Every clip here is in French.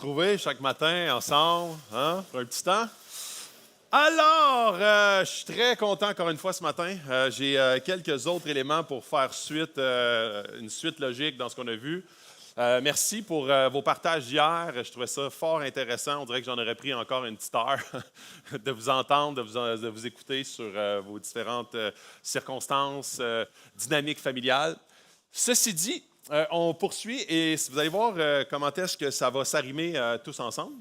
Trouver chaque matin ensemble, hein, pour un petit temps. Alors, je suis très content encore une fois ce matin. J'ai quelques autres éléments pour faire suite, une suite logique dans ce qu'on a vu. Merci pour vos partages d'hier. Je trouvais ça fort intéressant. On dirait que j'en aurais pris encore une petite heure de vous entendre, de vous écouter sur vos différentes circonstances, dynamiques familiales. Ceci dit, on poursuit et vous allez voir comment est-ce que ça va s'arrimer tous ensemble.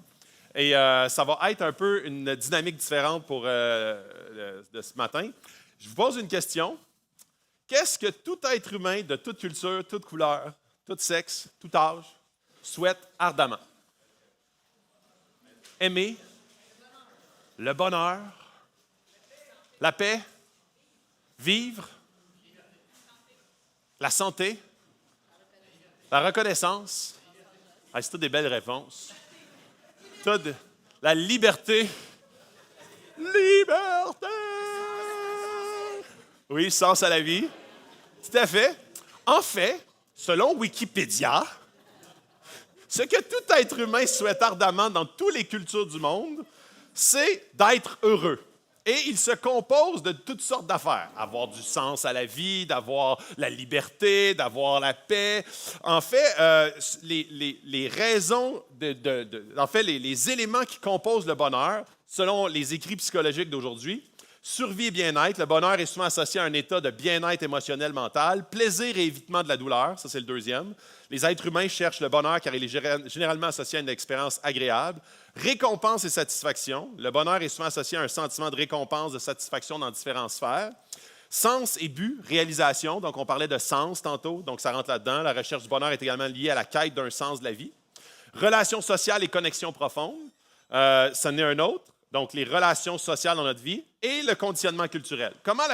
Et ça va être un peu une dynamique différente pour de ce matin. Je vous pose une question. Qu'est-ce que tout être humain de toute culture, toute couleur, tout sexe, tout âge souhaite ardemment? Aimer, le bonheur, la paix, vivre, la santé, la reconnaissance. Ah, c'est toutes des belles réponses. La liberté. Liberté! Oui, sens à la vie. Tout à fait. En fait, selon Wikipédia, ce que tout être humain souhaite ardemment dans toutes les cultures du monde, c'est d'être heureux. Et il se compose de toutes sortes d'affaires. Avoir du sens à la vie, d'avoir la liberté, d'avoir la paix. En fait, les raisons, en fait, les éléments qui composent le bonheur, selon les écrits psychologiques d'aujourd'hui, survie et bien-être. Le bonheur est souvent associé à un état de bien-être émotionnel, mental. Plaisir et évitement de la douleur, ça c'est le deuxième. Les êtres humains cherchent le bonheur car il est généralement associé à une expérience agréable. Récompense et satisfaction. Le bonheur est souvent associé à un sentiment de récompense, de satisfaction dans différentes sphères. Sens et but, réalisation. Donc on parlait de sens tantôt, donc ça rentre là-dedans. La recherche du bonheur est également liée à la quête d'un sens de la vie. Relations sociales et connexions profondes, c'en est un autre. Donc, les relations sociales dans notre vie et le conditionnement culturel. Comment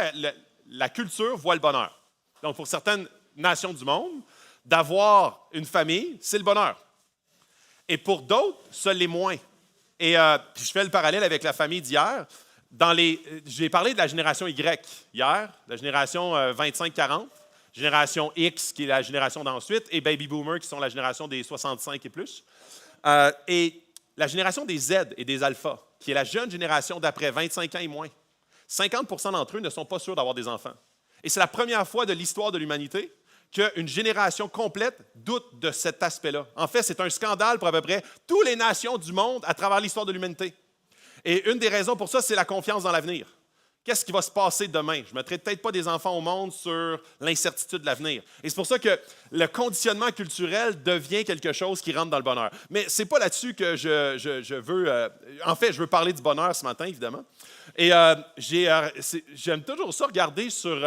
la culture voit le bonheur? Donc, pour certaines nations du monde, d'avoir une famille, c'est le bonheur. Et pour d'autres, ça l'est moins. Et puis je fais le parallèle avec la famille d'hier. J'ai parlé de la génération Y hier, la génération 25-40, génération X qui est la génération d'ensuite, et Baby Boomer qui sont la génération des 65 et plus. Et la génération des Z et des Alpha, qui est la jeune génération d'après 25 ans et moins, 50 % d'entre eux ne sont pas sûrs d'avoir des enfants. Et c'est la première fois de l'histoire de l'humanité qu'une génération complète doute de cet aspect-là. En fait, c'est un scandale pour à peu près toutes les nations du monde à travers l'histoire de l'humanité. Et une des raisons pour ça, c'est la confiance dans l'avenir. Qu'est-ce qui va se passer demain? Je ne mettrai peut-être pas des enfants au monde sur l'incertitude de l'avenir. Et c'est pour ça que le conditionnement culturel devient quelque chose qui rentre dans le bonheur. Mais ce n'est pas là-dessus que je veux... en fait, je veux parler du bonheur ce matin, évidemment. Et j'aime toujours ça, regarder sur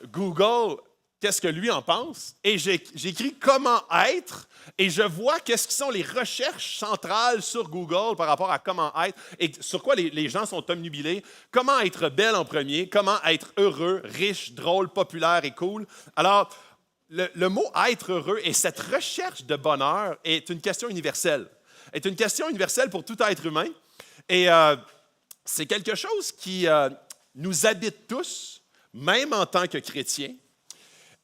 Google qu'est-ce que lui en pense. Et j'écris « Comment être » et je vois qu'est-ce qui sont les recherches centrales sur Google par rapport à comment être et sur quoi les gens sont obnubilés. Comment être belle en premier, comment être heureux, riche, drôle, populaire et cool. Alors, le mot « être heureux » et cette recherche de bonheur est une question universelle. Est une question universelle pour tout être humain. Et c'est quelque chose qui nous habite tous, même en tant que chrétiens.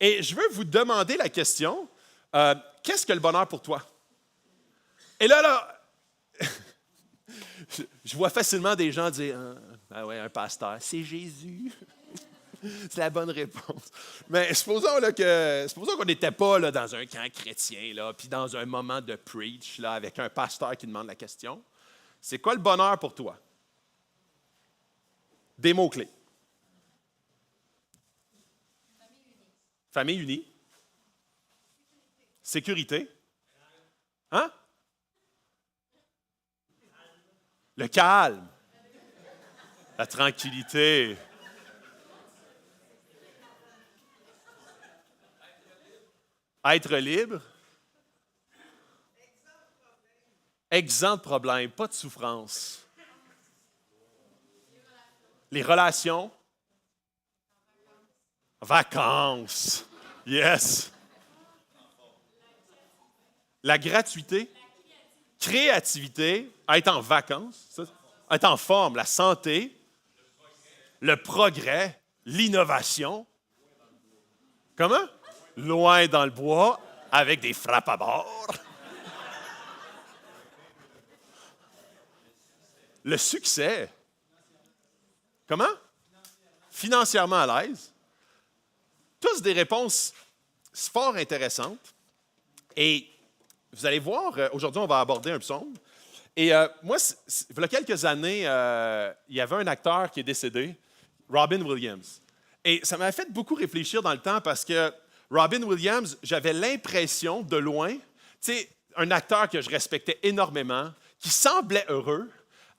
Et je veux vous demander la question, qu'est-ce que le bonheur pour toi? Et là, je vois facilement des gens dire, ah ouais, un pasteur, c'est Jésus. C'est la bonne réponse. Mais supposons qu'on n'était pas là, dans un camp chrétien, là, puis dans un moment de preach, là, avec un pasteur qui demande la question. C'est quoi le bonheur pour toi? Des mots-clés. Famille unie. Sécurité. Hein? Le calme. La tranquillité. Être libre. Exempt de problème, pas de souffrance. Les relations. Vacances. Yes. La gratuité. Créativité. Être en vacances. Ça. Être en forme. La santé. Le progrès. L'innovation. Comment? Loin dans le bois, avec des frappes à bord. Le succès. Comment? Financièrement à l'aise. Tous des réponses fort intéressantes. Et vous allez voir, aujourd'hui, on va aborder un psaume. Et moi, il y a quelques années, il y avait un acteur qui est décédé, Robin Williams. Et ça m'a fait beaucoup réfléchir dans le temps parce que Robin Williams, j'avais l'impression de loin, tu sais, un acteur que je respectais énormément, qui semblait heureux.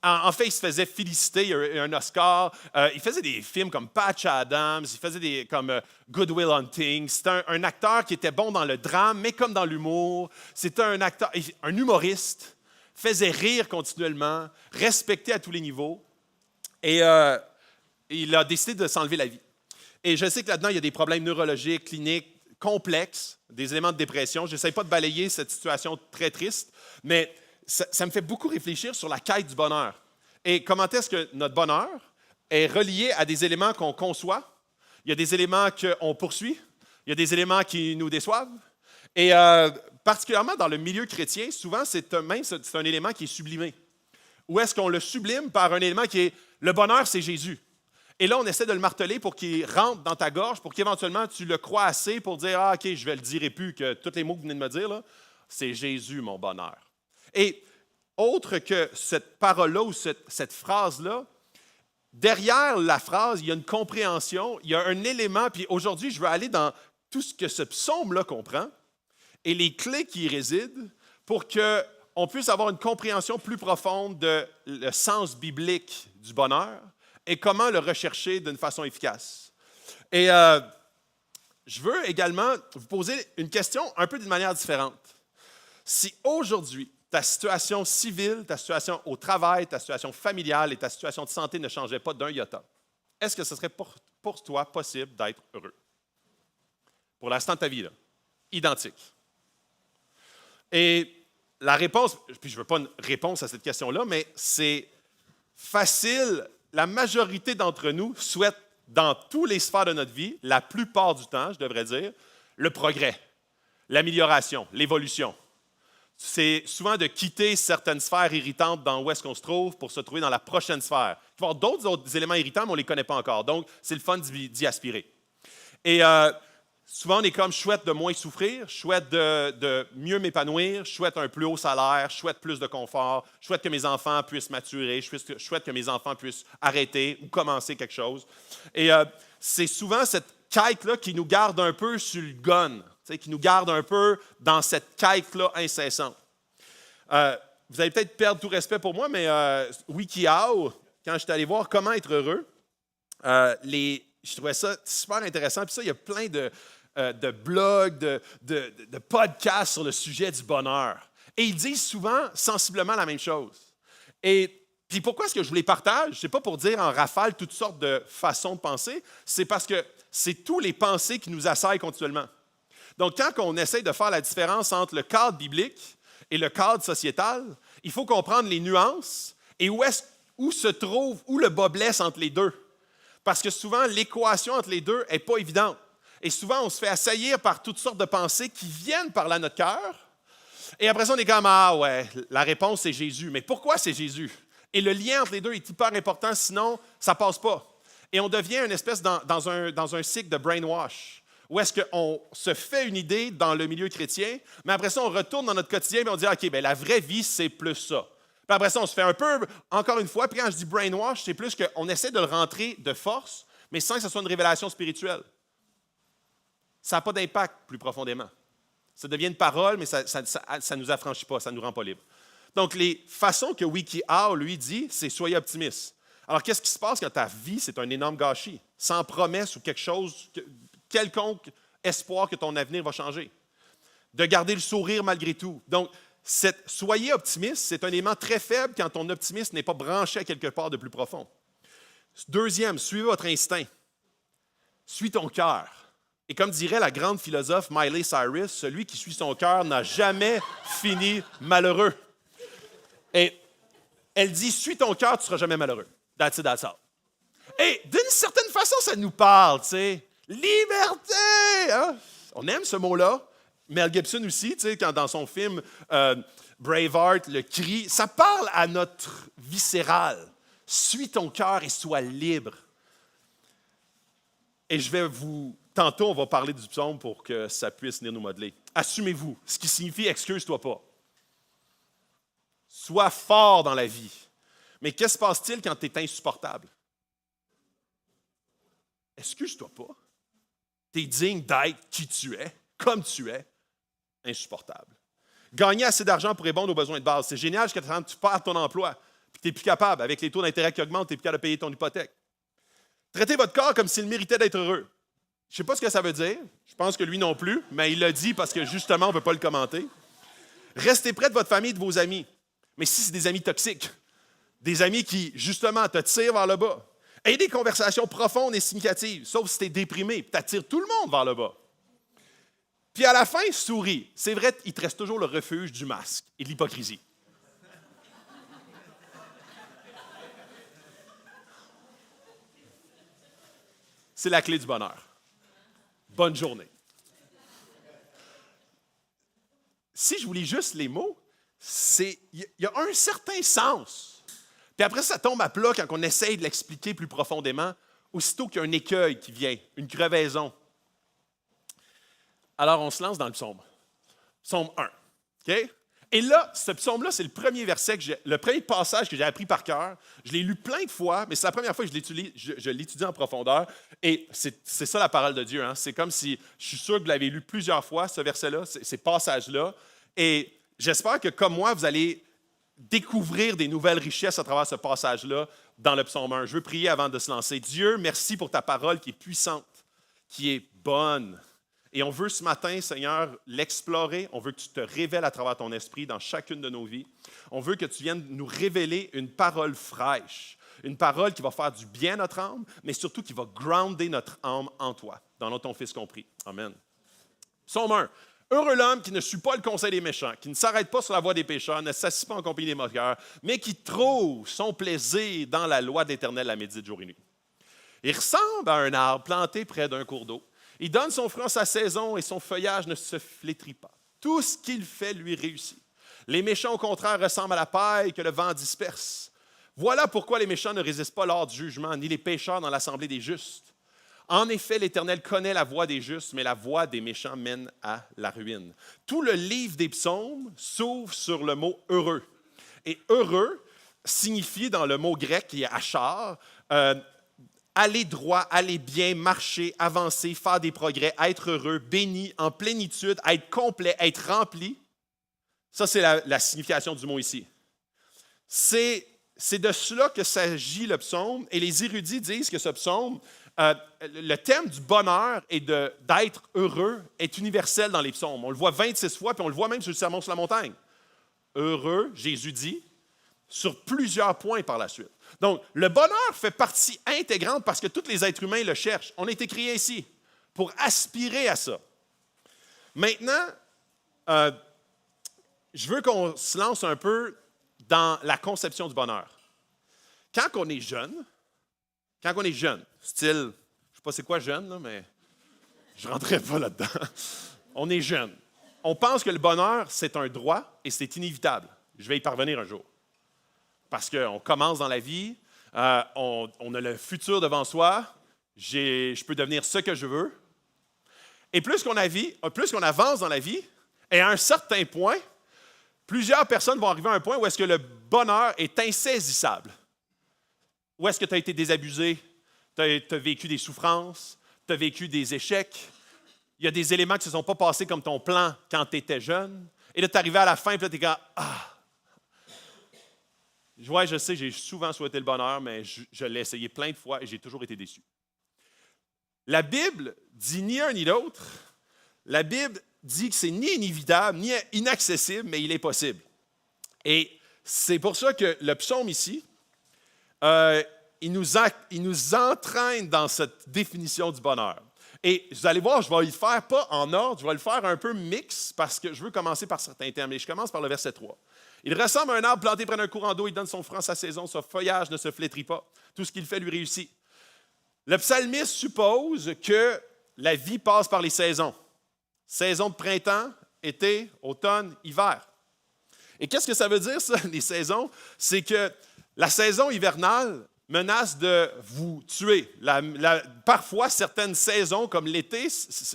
En fait, il se faisait féliciter, il y a eu un Oscar. Il faisait des films comme Patch Adams, il faisait des comme Good Will Hunting. C'était un acteur qui était bon dans le drame, mais comme dans l'humour. C'était un acteur, un humoriste, faisait rire continuellement, respecté à tous les niveaux. Et il a décidé de s'enlever la vie. Et je sais que là-dedans, il y a des problèmes neurologiques, cliniques, complexes, des éléments de dépression. Je n'essaie pas de balayer cette situation très triste, mais ça me fait beaucoup réfléchir sur la quête du bonheur. Et comment est-ce que notre bonheur est relié à des éléments qu'on conçoit. Il y a des éléments qu'on poursuit. Il y a des éléments qui nous déçoivent. Et particulièrement dans le milieu chrétien, souvent, c'est un élément qui est sublimé. Ou est-ce qu'on le sublime par un élément qui est le bonheur, c'est Jésus. Et là, on essaie de le marteler pour qu'il rentre dans ta gorge, pour qu'éventuellement tu le crois assez pour dire « Ah, OK, je ne le dirai plus, que tous les mots que vous venez de me dire, là, c'est Jésus, mon bonheur. » Et autre que cette parole-là ou cette phrase-là, derrière la phrase, il y a une compréhension, il y a un élément, puis aujourd'hui, je veux aller dans tout ce que ce psaume-là comprend et les clés qui y résident pour qu'on puisse avoir une compréhension plus profonde de le sens biblique du bonheur et comment le rechercher d'une façon efficace. Et je veux également vous poser une question un peu d'une manière différente. Si aujourd'hui, ta situation civile, ta situation au travail, ta situation familiale et ta situation de santé ne changeaient pas d'un iota, est-ce que ce serait pour toi possible d'être heureux? Pour l'instant de ta vie, là. Identique. Et la réponse, puis je ne veux pas une réponse à cette question-là, mais c'est facile. La majorité d'entre nous souhaitent, dans toutes les sphères de notre vie, la plupart du temps, je devrais dire, le progrès, l'amélioration, l'évolution. C'est souvent de quitter certaines sphères irritantes dans où est-ce qu'on se trouve pour se trouver dans la prochaine sphère. Il peut y avoir d'autres éléments irritants, mais on ne les connaît pas encore. Donc, c'est le fun d'y aspirer. Et souvent, on est comme, je souhaite de moins souffrir, je souhaite de mieux m'épanouir, je souhaite un plus haut salaire, je souhaite plus de confort, je souhaite que mes enfants puissent maturer, je souhaite que mes enfants puissent arrêter ou commencer quelque chose. Et c'est souvent cette quête-là qui nous garde un peu sur le gun, qui nous garde un peu dans cette quête-là incessante. Vous allez peut-être perdre tout respect pour moi, mais WikiHow, quand j'étais allé voir comment être heureux, je trouvais ça super intéressant. Puis ça, il y a plein de blogs, de podcasts sur le sujet du bonheur. Et ils disent souvent sensiblement la même chose. Et puis pourquoi est-ce que je vous les partage? Ce n'est pas pour dire en rafale toutes sortes de façons de penser, c'est parce que c'est tous les pensées qui nous assaillent continuellement. Donc, quand on essaie de faire la différence entre le cadre biblique et le cadre sociétal, il faut comprendre les nuances et où le bas blesse entre les deux. Parce que souvent, l'équation entre les deux n'est pas évidente. Et souvent, on se fait assaillir par toutes sortes de pensées qui viennent par là notre cœur. Et après ça, on est comme, ah ouais, la réponse, c'est Jésus. Mais pourquoi c'est Jésus? Et le lien entre les deux est hyper important, sinon, ça ne passe pas. Et on devient une espèce dans un cycle de brainwash. Où est-ce qu'on se fait une idée dans le milieu chrétien, mais après ça, on retourne dans notre quotidien et on dit, OK, bien, la vraie vie, c'est plus ça. Puis après ça, on se fait un peu, encore une fois, puis quand je dis brainwash, c'est plus qu'on essaie de le rentrer de force, mais sans que ce soit une révélation spirituelle. Ça n'a pas d'impact plus profondément. Ça devient une parole, mais ça ne nous affranchit pas, ça ne nous rend pas libres. Donc, les façons que WikiHow, lui, dit, c'est « soyez optimiste ». Alors, qu'est-ce qui se passe quand ta vie, c'est un énorme gâchis, sans promesse ou quelque chose... quelconque espoir que ton avenir va changer. De garder le sourire malgré tout. Donc, soyez optimiste, c'est un élément très faible quand ton optimisme n'est pas branché à quelque part de plus profond. Deuxième, suivez votre instinct. Suis ton cœur. Et comme dirait la grande philosophe Miley Cyrus, celui qui suit son cœur n'a jamais fini malheureux. Et elle dit, suis ton cœur, tu ne seras jamais malheureux. That's it, that's all. Et d'une certaine façon, ça nous parle, tu sais. Liberté! Hein? On aime ce mot-là. Mel Gibson aussi, tu sais, quand dans son film Braveheart, le cri, ça parle à notre viscéral. Suis ton cœur et sois libre. Et tantôt, on va parler du psaume pour que ça puisse venir nous modeler. Assumez-vous, ce qui signifie excuse-toi pas. Sois fort dans la vie. Mais qu'est-ce qui se passe-t-il quand tu es insupportable? Excuse-toi pas. Tu es digne d'être qui tu es, comme tu es, insupportable. Gagner assez d'argent pour répondre aux besoins de base. C'est génial jusqu'à temps que tu perds ton emploi, puis tu n'es plus capable. Avec les taux d'intérêt qui augmentent, tu n'es plus capable de payer ton hypothèque. Traitez votre corps comme s'il méritait d'être heureux. Je ne sais pas ce que ça veut dire. Je pense que lui non plus, mais il l'a dit parce que justement, on ne peut pas le commenter. Restez près de votre famille et de vos amis. Mais si c'est des amis toxiques, des amis qui, justement, te tirent vers le bas, ayez des conversations profondes et significatives, sauf si tu es déprimé, tu attires tout le monde vers le bas. Puis à la fin, souris. C'est vrai, il te reste toujours le refuge du masque et de l'hypocrisie. C'est la clé du bonheur. Bonne journée. Si je vous lis juste les mots, il y a un certain sens. Puis après, ça tombe à plat quand on essaye de l'expliquer plus profondément, aussitôt qu'il y a un écueil qui vient, une crevaison. Alors, on se lance dans le psaume. Psaume 1. OK? Et là, ce psaume-là, c'est le premier verset, le premier passage que j'ai appris par cœur. Je l'ai lu plein de fois, mais c'est la première fois que je l'étudie en profondeur. Et c'est ça la parole de Dieu. Hein? C'est comme si, je suis sûr que vous l'avez lu plusieurs fois, ce verset-là, ces passages-là. Et j'espère que, comme moi, vous allez découvrir des nouvelles richesses à travers ce passage-là dans le psaume 1. Je veux prier avant de se lancer. Dieu, merci pour ta parole qui est puissante, qui est bonne. Et on veut ce matin, Seigneur, l'explorer. On veut que tu te révèles à travers ton esprit dans chacune de nos vies. On veut que tu viennes nous révéler une parole fraîche, une parole qui va faire du bien à notre âme, mais surtout qui va grounder notre âme en toi, dans notre ton Fils compris. Amen. Psaume 1. Heureux l'homme qui ne suit pas le conseil des méchants, qui ne s'arrête pas sur la voie des pécheurs, ne s'assied pas en compagnie des moqueurs, mais qui trouve son plaisir dans la loi de l'Éternel à midi, jour et nuit. Il ressemble à un arbre planté près d'un cours d'eau. Il donne son fruit en sa saison et son feuillage ne se flétrit pas. Tout ce qu'il fait lui réussit. Les méchants, au contraire, ressemblent à la paille que le vent disperse. Voilà pourquoi les méchants ne résistent pas lors du jugement, ni les pécheurs dans l'assemblée des justes. En effet, l'Éternel connaît la voie des justes, mais la voie des méchants mène à la ruine. Tout le livre des psaumes s'ouvre sur le mot « heureux ». Et « heureux » signifie, dans le mot grec qui est « achar », aller droit, aller bien, marcher, avancer, faire des progrès, être heureux, béni, en plénitude, être complet, être rempli. Ça, c'est la signification du mot ici. C'est de cela que s'agit le psaume. Et les érudits disent que ce psaume, le thème du bonheur et d'être heureux est universel dans les psaumes. On le voit 26 fois, puis on le voit même sur le Sermon sur la montagne. Heureux, Jésus dit, sur plusieurs points par la suite. Donc, le bonheur fait partie intégrante parce que tous les êtres humains le cherchent. On a été créés ici pour aspirer à ça. Maintenant, je veux qu'on se lance un peu dans la conception du bonheur. Quand on est jeune, style, je ne sais pas c'est quoi jeune, là, mais je ne rentrerai pas là-dedans. On est jeune. On pense que le bonheur, c'est un droit et c'est inévitable. Je vais y parvenir un jour. Parce qu'on commence dans la vie, on a le futur devant soi, je peux devenir ce que je veux. Et plus qu'on avance dans la vie, et à un certain point, plusieurs personnes vont arriver à un point où est-ce que le bonheur est insaisissable. Où est-ce que tu as été désabusé, tu as vécu des souffrances, tu as vécu des échecs, il y a des éléments qui ne se sont pas passés comme ton plan quand tu étais jeune, et là, tu es arrivé à la fin, puis là, tu es comme « Ah! » Ouais, je sais, j'ai souvent souhaité le bonheur, mais je l'ai essayé plein de fois et j'ai toujours été déçu. La Bible dit ni un ni l'autre. La Bible dit que c'est ni inévitable, ni inaccessible, mais il est possible. Et c'est pour ça que le psaume ici, il nous entraîne dans cette définition du bonheur. Et vous allez voir, je vais le faire pas en ordre, je vais le faire un peu mix parce que je veux commencer par certains termes. Et je commence par le verset 3. Il ressemble à un arbre planté près d'un courant d'eau, il donne son fruit en sa saison, son feuillage ne se flétrit pas. Tout ce qu'il fait lui réussit. Le psalmiste suppose que la vie passe par les saisons. Saison de printemps, été, automne, hiver. Et qu'est-ce que ça veut dire, ça, les saisons? C'est que La saison hivernale menace de vous tuer. Parfois, certaines saisons, comme l'été,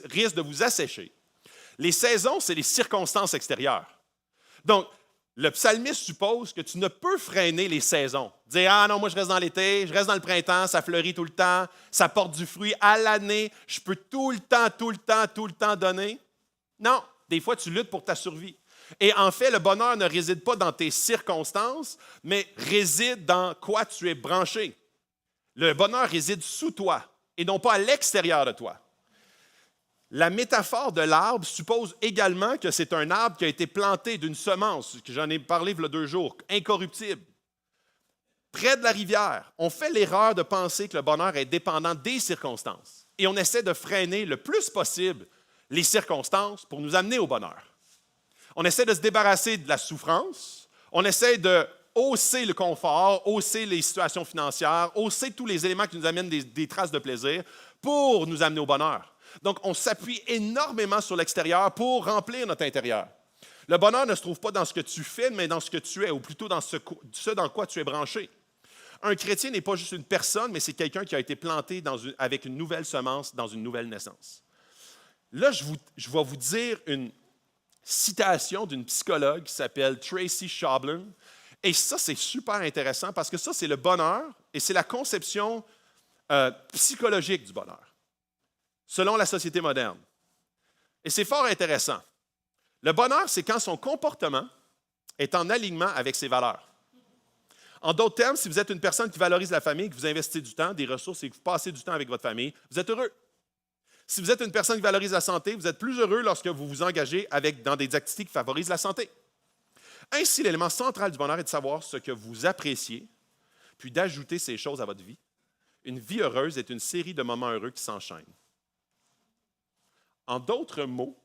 risquent de vous assécher. Les saisons, c'est les circonstances extérieures. Donc, le psalmiste suppose que tu ne peux freiner les saisons. Dire, ah non, moi je reste dans l'été, je reste dans le printemps, ça fleurit tout le temps, ça porte du fruit à l'année, je peux tout le temps donner. Non, des fois tu luttes pour ta survie. Et en fait, le bonheur ne réside pas dans tes circonstances, mais réside dans quoi tu es branché. Le bonheur réside sous toi et non pas à l'extérieur de toi. La métaphore de l'arbre suppose également que c'est un arbre qui a été planté d'une semence, que j'en ai parlé il y a 2 jours, incorruptible. Près de la rivière, on fait l'erreur de penser que le bonheur est dépendant des circonstances. Et on essaie de freiner le plus possible les circonstances pour nous amener au bonheur. On essaie de se débarrasser de la souffrance, on essaie de hausser le confort, hausser les situations financières, hausser tous les éléments qui nous amènent des traces de plaisir pour nous amener au bonheur. Donc, on s'appuie énormément sur l'extérieur pour remplir notre intérieur. Le bonheur ne se trouve pas dans ce que tu fais, mais dans ce que tu es, ou plutôt dans ce dans quoi tu es branché. Un chrétien n'est pas juste une personne, mais c'est quelqu'un qui a été planté avec une nouvelle semence dans une nouvelle naissance. Là, je vais vous dire une citation d'une psychologue qui s'appelle Tracy Schablin. Et ça, c'est super intéressant parce que ça, c'est le bonheur et c'est la conception psychologique du bonheur, selon la société moderne. Et c'est fort intéressant. Le bonheur, c'est quand son comportement est en alignement avec ses valeurs. En d'autres termes, si vous êtes une personne qui valorise la famille, que vous investissez du temps, des ressources et que vous passez du temps avec votre famille, vous êtes heureux. Si vous êtes une personne qui valorise la santé, vous êtes plus heureux lorsque vous vous engagez dans des activités qui favorisent la santé. Ainsi, l'élément central du bonheur est de savoir ce que vous appréciez, puis d'ajouter ces choses à votre vie. Une vie heureuse est une série de moments heureux qui s'enchaînent. En d'autres mots,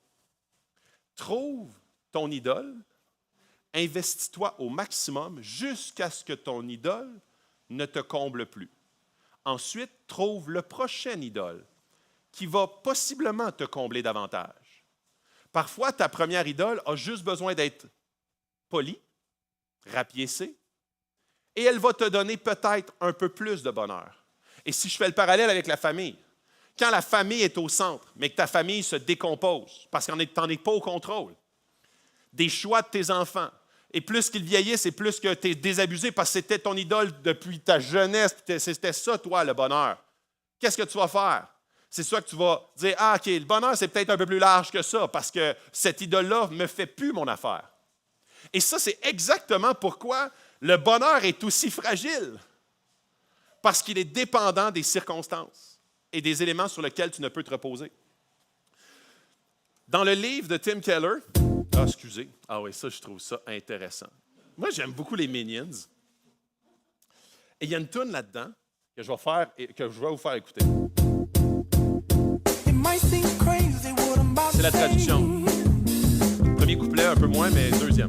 trouve ton idole, investis-toi au maximum jusqu'à ce que ton idole ne te comble plus. Ensuite, trouve le prochain idole qui va possiblement te combler davantage. Parfois, ta première idole a juste besoin d'être polie, rapiécée, et elle va te donner peut-être un peu plus de bonheur. Et si je fais le parallèle avec la famille, quand la famille est au centre, mais que ta famille se décompose, parce que tu n'en es pas au contrôle, des choix de tes enfants, et plus qu'ils vieillissent, et plus que tu es désabusé, parce que c'était ton idole depuis ta jeunesse, c'était ça, toi, le bonheur. Qu'est-ce que tu vas faire? C'est ça que tu vas dire, ah, OK, le bonheur, c'est peut-être un peu plus large que ça, parce que cette idole-là ne me fait plus mon affaire. Et ça, c'est exactement pourquoi le bonheur est aussi fragile, parce qu'il est dépendant des circonstances et des éléments sur lesquels tu ne peux te reposer. Dans le livre de Tim Keller, ah oui, ça, je trouve ça intéressant. Moi, j'aime beaucoup les Minions. Et il y a une toune là-dedans que je vais vous faire écouter. C'est la traduction. Premier couplet, un peu moins, mais deuxième.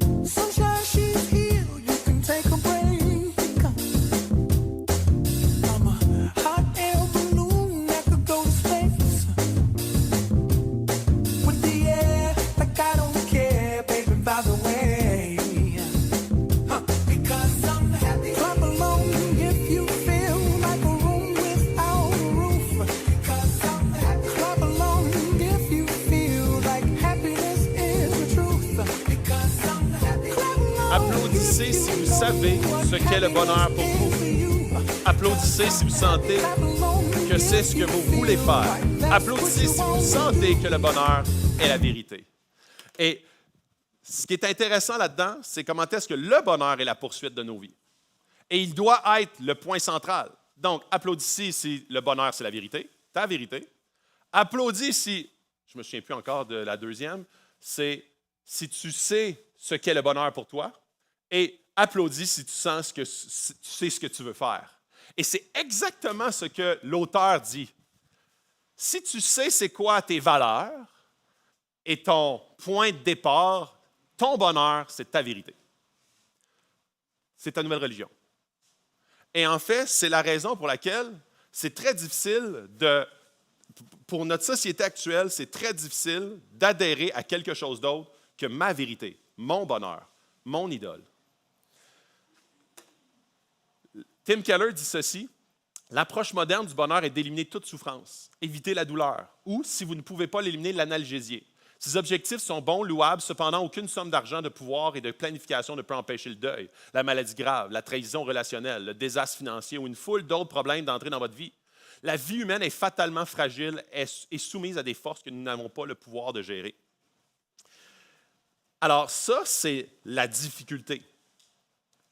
Applaudissez si vous savez ce qu'est le bonheur pour vous. Applaudissez si vous sentez que c'est ce que vous voulez faire. Applaudissez si vous sentez que le bonheur est la vérité. Et ce qui est intéressant là-dedans, c'est comment est-ce que le bonheur est la poursuite de nos vies. Et il doit être le point central. Donc, applaudissez si le bonheur, c'est la vérité, ta vérité. Applaudis si, je ne me souviens plus encore de la deuxième, c'est si tu sais ce qu'est le bonheur pour toi. Et applaudis si tu sais ce que tu veux faire. Et c'est exactement ce que l'auteur dit. Si tu sais c'est quoi tes valeurs et ton point de départ, ton bonheur, c'est ta vérité. C'est ta nouvelle religion. Et en fait, c'est la raison pour laquelle c'est très difficile pour notre société actuelle, c'est très difficile d'adhérer à quelque chose d'autre que ma vérité, mon bonheur, mon idole. Tim Keller dit ceci: l'approche moderne du bonheur est d'éliminer toute souffrance, éviter la douleur, ou, si vous ne pouvez pas l'éliminer, l'analgésier. Ces objectifs sont bons, louables, cependant, aucune somme d'argent, de pouvoir et de planification ne peut empêcher le deuil, la maladie grave, la trahison relationnelle, le désastre financier ou une foule d'autres problèmes d'entrer dans votre vie. La vie humaine est fatalement fragile et soumise à des forces que nous n'avons pas le pouvoir de gérer. Alors ça, c'est la difficulté.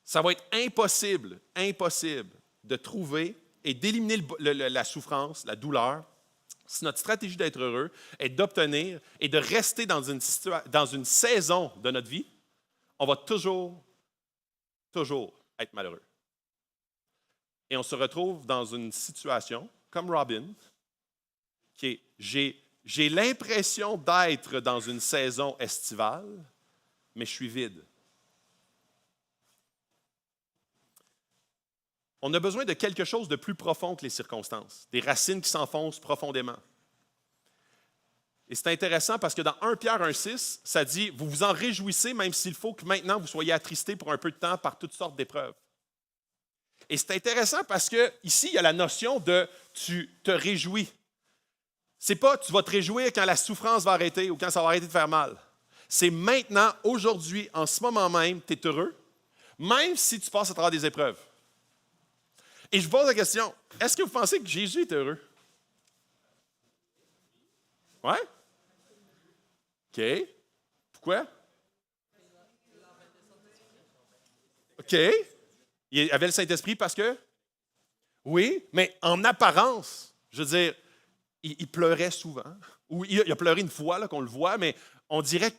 Ça va être impossible de trouver et d'éliminer la souffrance, la douleur, si notre stratégie d'être heureux est d'obtenir et de rester dans une saison de notre vie, on va toujours être malheureux. Et on se retrouve dans une situation, comme Robin, qui est j'ai l'impression d'être dans une saison estivale, mais je suis vide. On a besoin de quelque chose de plus profond que les circonstances, des racines qui s'enfoncent profondément. Et c'est intéressant parce que dans 1 Pierre 1,6, ça dit « Vous vous en réjouissez même s'il faut que maintenant vous soyez attristés pour un peu de temps par toutes sortes d'épreuves. » Et c'est intéressant parce qu'ici, il y a la notion de « tu te réjouis ». Ce n'est pas « tu vas te réjouir quand la souffrance va arrêter ou quand ça va arrêter de faire mal ». C'est maintenant, aujourd'hui, en ce moment même, tu es heureux, même si tu passes à travers des épreuves. Et je vous pose la question, est-ce que vous pensez que Jésus est heureux? Ouais? OK. Pourquoi? OK. Il avait le Saint-Esprit parce que? Oui, mais en apparence, je veux dire, il pleurait souvent. Ou il a pleuré une fois là, qu'on le voit, mais on dirait que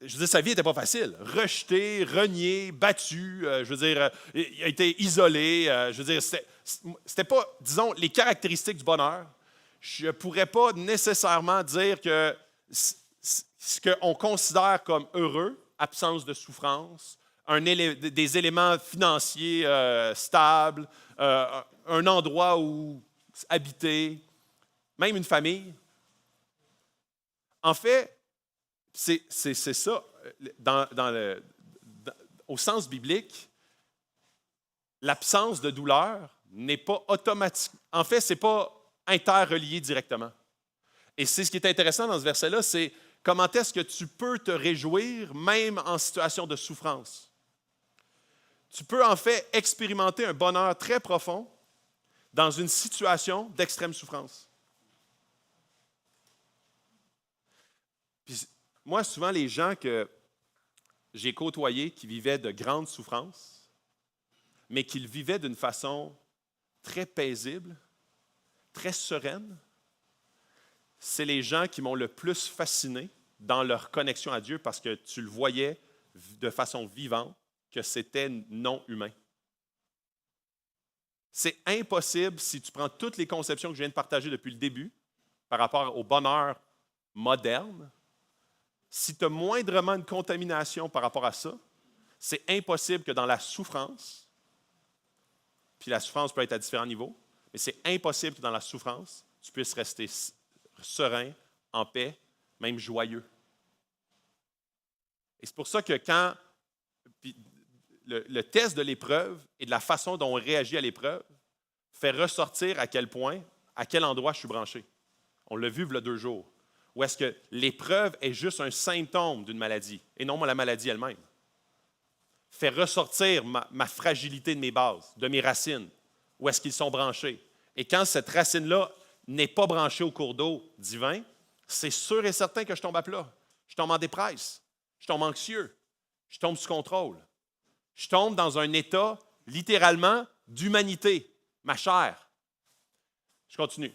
je veux dire, sa vie n'était pas facile. Rejeté, renié, battu, je veux dire, il a été isolé. Je veux dire, c'était pas, disons, les caractéristiques du bonheur. Je ne pourrais pas nécessairement dire que ce qu'on considère comme heureux, absence de souffrance, des éléments financiers stables, un endroit où habiter, même une famille. En fait, c'est ça. Au sens biblique, l'absence de douleur n'est pas automatique. En fait, ce n'est pas interrelié directement. Et c'est ce qui est intéressant dans ce verset-là, c'est comment est-ce que tu peux te réjouir même en situation de souffrance. Tu peux en fait expérimenter un bonheur très profond dans une situation d'extrême souffrance. Puis, moi, souvent, les gens que j'ai côtoyés qui vivaient de grandes souffrances, mais qui le vivaient d'une façon très paisible, très sereine, c'est les gens qui m'ont le plus fasciné dans leur connexion à Dieu parce que tu le voyais de façon vivante que c'était non humain. C'est impossible, si tu prends toutes les conceptions que je viens de partager depuis le début par rapport au bonheur moderne, si tu as moindrement une contamination par rapport à ça, c'est impossible que dans la souffrance, puis la souffrance peut être à différents niveaux, mais c'est impossible que dans la souffrance, tu puisses rester serein, en paix, même joyeux. Et c'est pour ça que quand le test de l'épreuve et de la façon dont on réagit à l'épreuve fait ressortir à quel point, à quel endroit je suis branché. On l'a vu il y a 2 jours. Où est-ce que l'épreuve est juste un symptôme d'une maladie et non la maladie elle-même. Fait ressortir ma fragilité de mes bases, de mes racines. Où est-ce qu'ils sont branchés? Et quand cette racine-là n'est pas branchée au cours d'eau divin, c'est sûr et certain que je tombe à plat. Je tombe en dépresse. Je tombe anxieux. Je tombe sous contrôle. Je tombe dans un état, littéralement, d'humanité, ma chair. Je continue.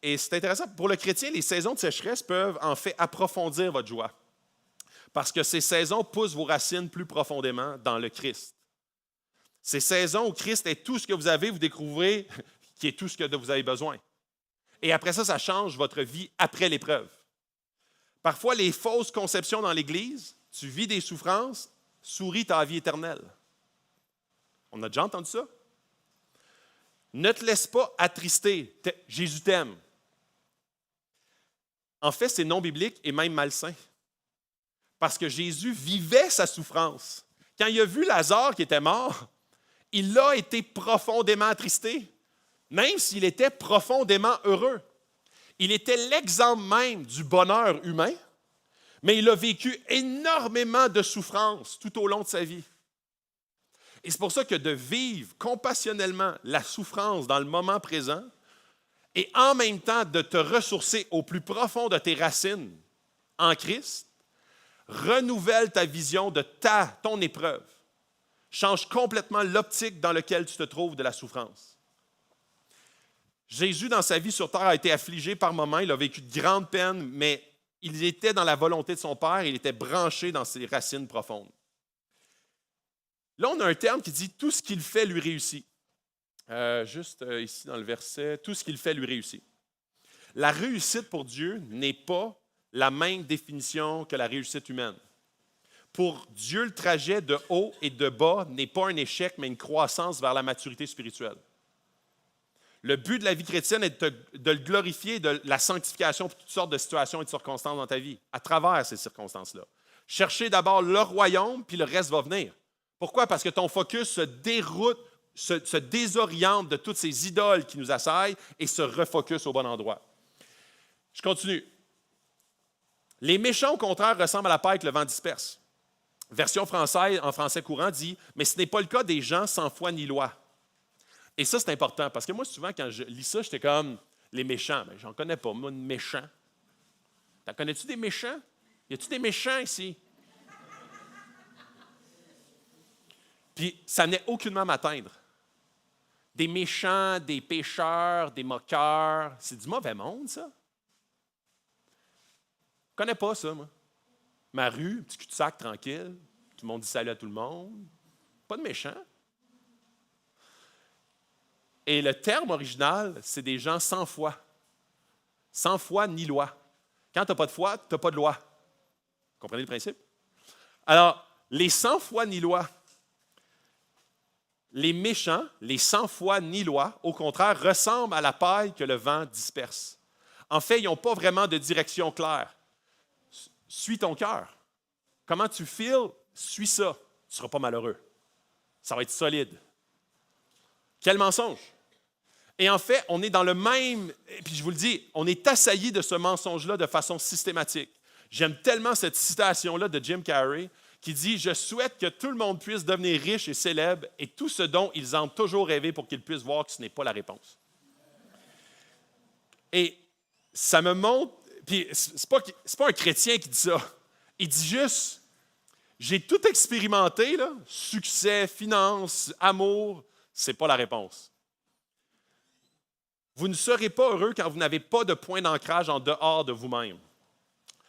Et c'est intéressant, pour le chrétien, les saisons de sécheresse peuvent en fait approfondir votre joie. Parce que ces saisons poussent vos racines plus profondément dans le Christ. Ces saisons où Christ est tout ce que vous avez, vous découvrez qu'il est tout ce que vous avez besoin. Et après ça, ça change votre vie après l'épreuve. Parfois, les fausses conceptions dans l'Église, tu vis des souffrances, souris ta vie éternelle. On a déjà entendu ça? Ne te laisse pas attrister. Jésus t'aime. En fait, c'est non biblique et même malsain. Parce que Jésus vivait sa souffrance. Quand il a vu Lazare qui était mort, il a été profondément attristé, même s'il était profondément heureux. Il était l'exemple même du bonheur humain, mais il a vécu énormément de souffrance tout au long de sa vie. Et c'est pour ça que de vivre compassionnellement la souffrance dans le moment présent et en même temps de te ressourcer au plus profond de tes racines en Christ, renouvelle ta vision de ton épreuve. Change complètement l'optique dans laquelle tu te trouves de la souffrance. Jésus, dans sa vie sur terre, a été affligé par moments. Il a vécu de grandes peines, mais il était dans la volonté de son Père. Il était branché dans ses racines profondes. Là, on a un terme qui dit « tout ce qu'il fait lui réussit ». Ici dans le verset, « tout ce qu'il fait lui réussit ». La réussite pour Dieu n'est pas la même définition que la réussite humaine. Pour Dieu, le trajet de haut et de bas n'est pas un échec, mais une croissance vers la maturité spirituelle. Le but de la vie chrétienne est de le glorifier, de la sanctification pour toutes sortes de situations et de circonstances dans ta vie, à travers ces circonstances-là. Chercher d'abord le royaume, puis le reste va venir. Pourquoi? Parce que ton focus se déroute, se désoriente de toutes ces idoles qui nous assaillent et se refocus au bon endroit. Je continue. Les méchants, au contraire, ressemblent à la paille que le vent disperse. Version française, en français courant, dit « mais ce n'est pas le cas des gens sans foi ni loi ». Et ça, c'est important, parce que moi, souvent, quand je lis ça, j'étais comme « les méchants ». Mais j'en connais pas, moi, de méchants. T'en connais-tu des méchants? Y a-tu des méchants ici? Puis, ça n'est aucunement m'atteindre. Des méchants, des pécheurs, des moqueurs, c'est du mauvais monde, ça. Je connais pas ça, moi. Ma rue, un petit cul-de-sac tranquille, tout le monde dit salut à tout le monde. Pas de méchants. Et le terme original, c'est des gens sans foi. Sans foi ni loi. Quand tu n'as pas de foi, tu n'as pas de loi. Vous comprenez le principe? Alors, les sans foi ni loi, les méchants, les sans foi ni loi, au contraire, ressemblent à la paille que le vent disperse. En fait, ils n'ont pas vraiment de direction claire. Suis ton cœur. Comment tu feels, suis ça. Tu ne seras pas malheureux. Ça va être solide. Quel mensonge! Et en fait, on est dans le même, et puis je vous le dis, on est assailli de ce mensonge-là de façon systématique. J'aime tellement cette citation-là de Jim Carrey qui dit « Je souhaite que tout le monde puisse devenir riche et célèbre et tout ce dont ils ont toujours rêvé pour qu'ils puissent voir que ce n'est pas la réponse. » Et ça me montre, puis c'est pas un chrétien qui dit ça. Il dit juste « J'ai tout expérimenté, là, succès, finances, amour, c'est pas la réponse. » Vous ne serez pas heureux quand vous n'avez pas de point d'ancrage en dehors de vous-même.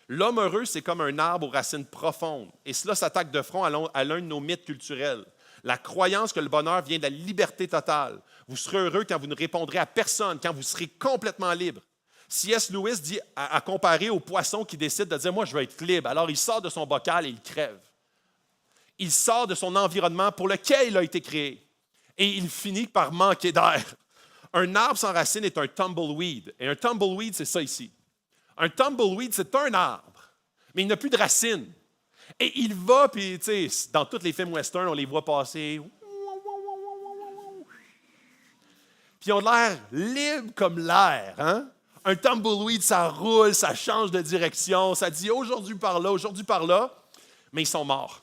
L'homme heureux, c'est comme un arbre aux racines profondes. Et cela s'attaque de front à l'un de nos mythes culturels. La croyance que le bonheur vient de la liberté totale. Vous serez heureux quand vous ne répondrez à personne, quand vous serez complètement libre. C.S. Lewis dit à comparer au poisson qui décide de dire « Moi, je veux être libre ». Alors, il sort de son bocal et il crève. Il sort de son environnement pour lequel il a été créé. Et il finit par manquer d'air. Un arbre sans racines est un tumbleweed. Et un tumbleweed, c'est ça ici. Un tumbleweed, c'est un arbre, mais il n'a plus de racines. Et il va, puis tu sais, dans tous les films western, on les voit passer. Puis ils ont l'air libres comme l'air. Hein? Un tumbleweed, ça roule, ça change de direction, ça dit aujourd'hui par là, mais ils sont morts.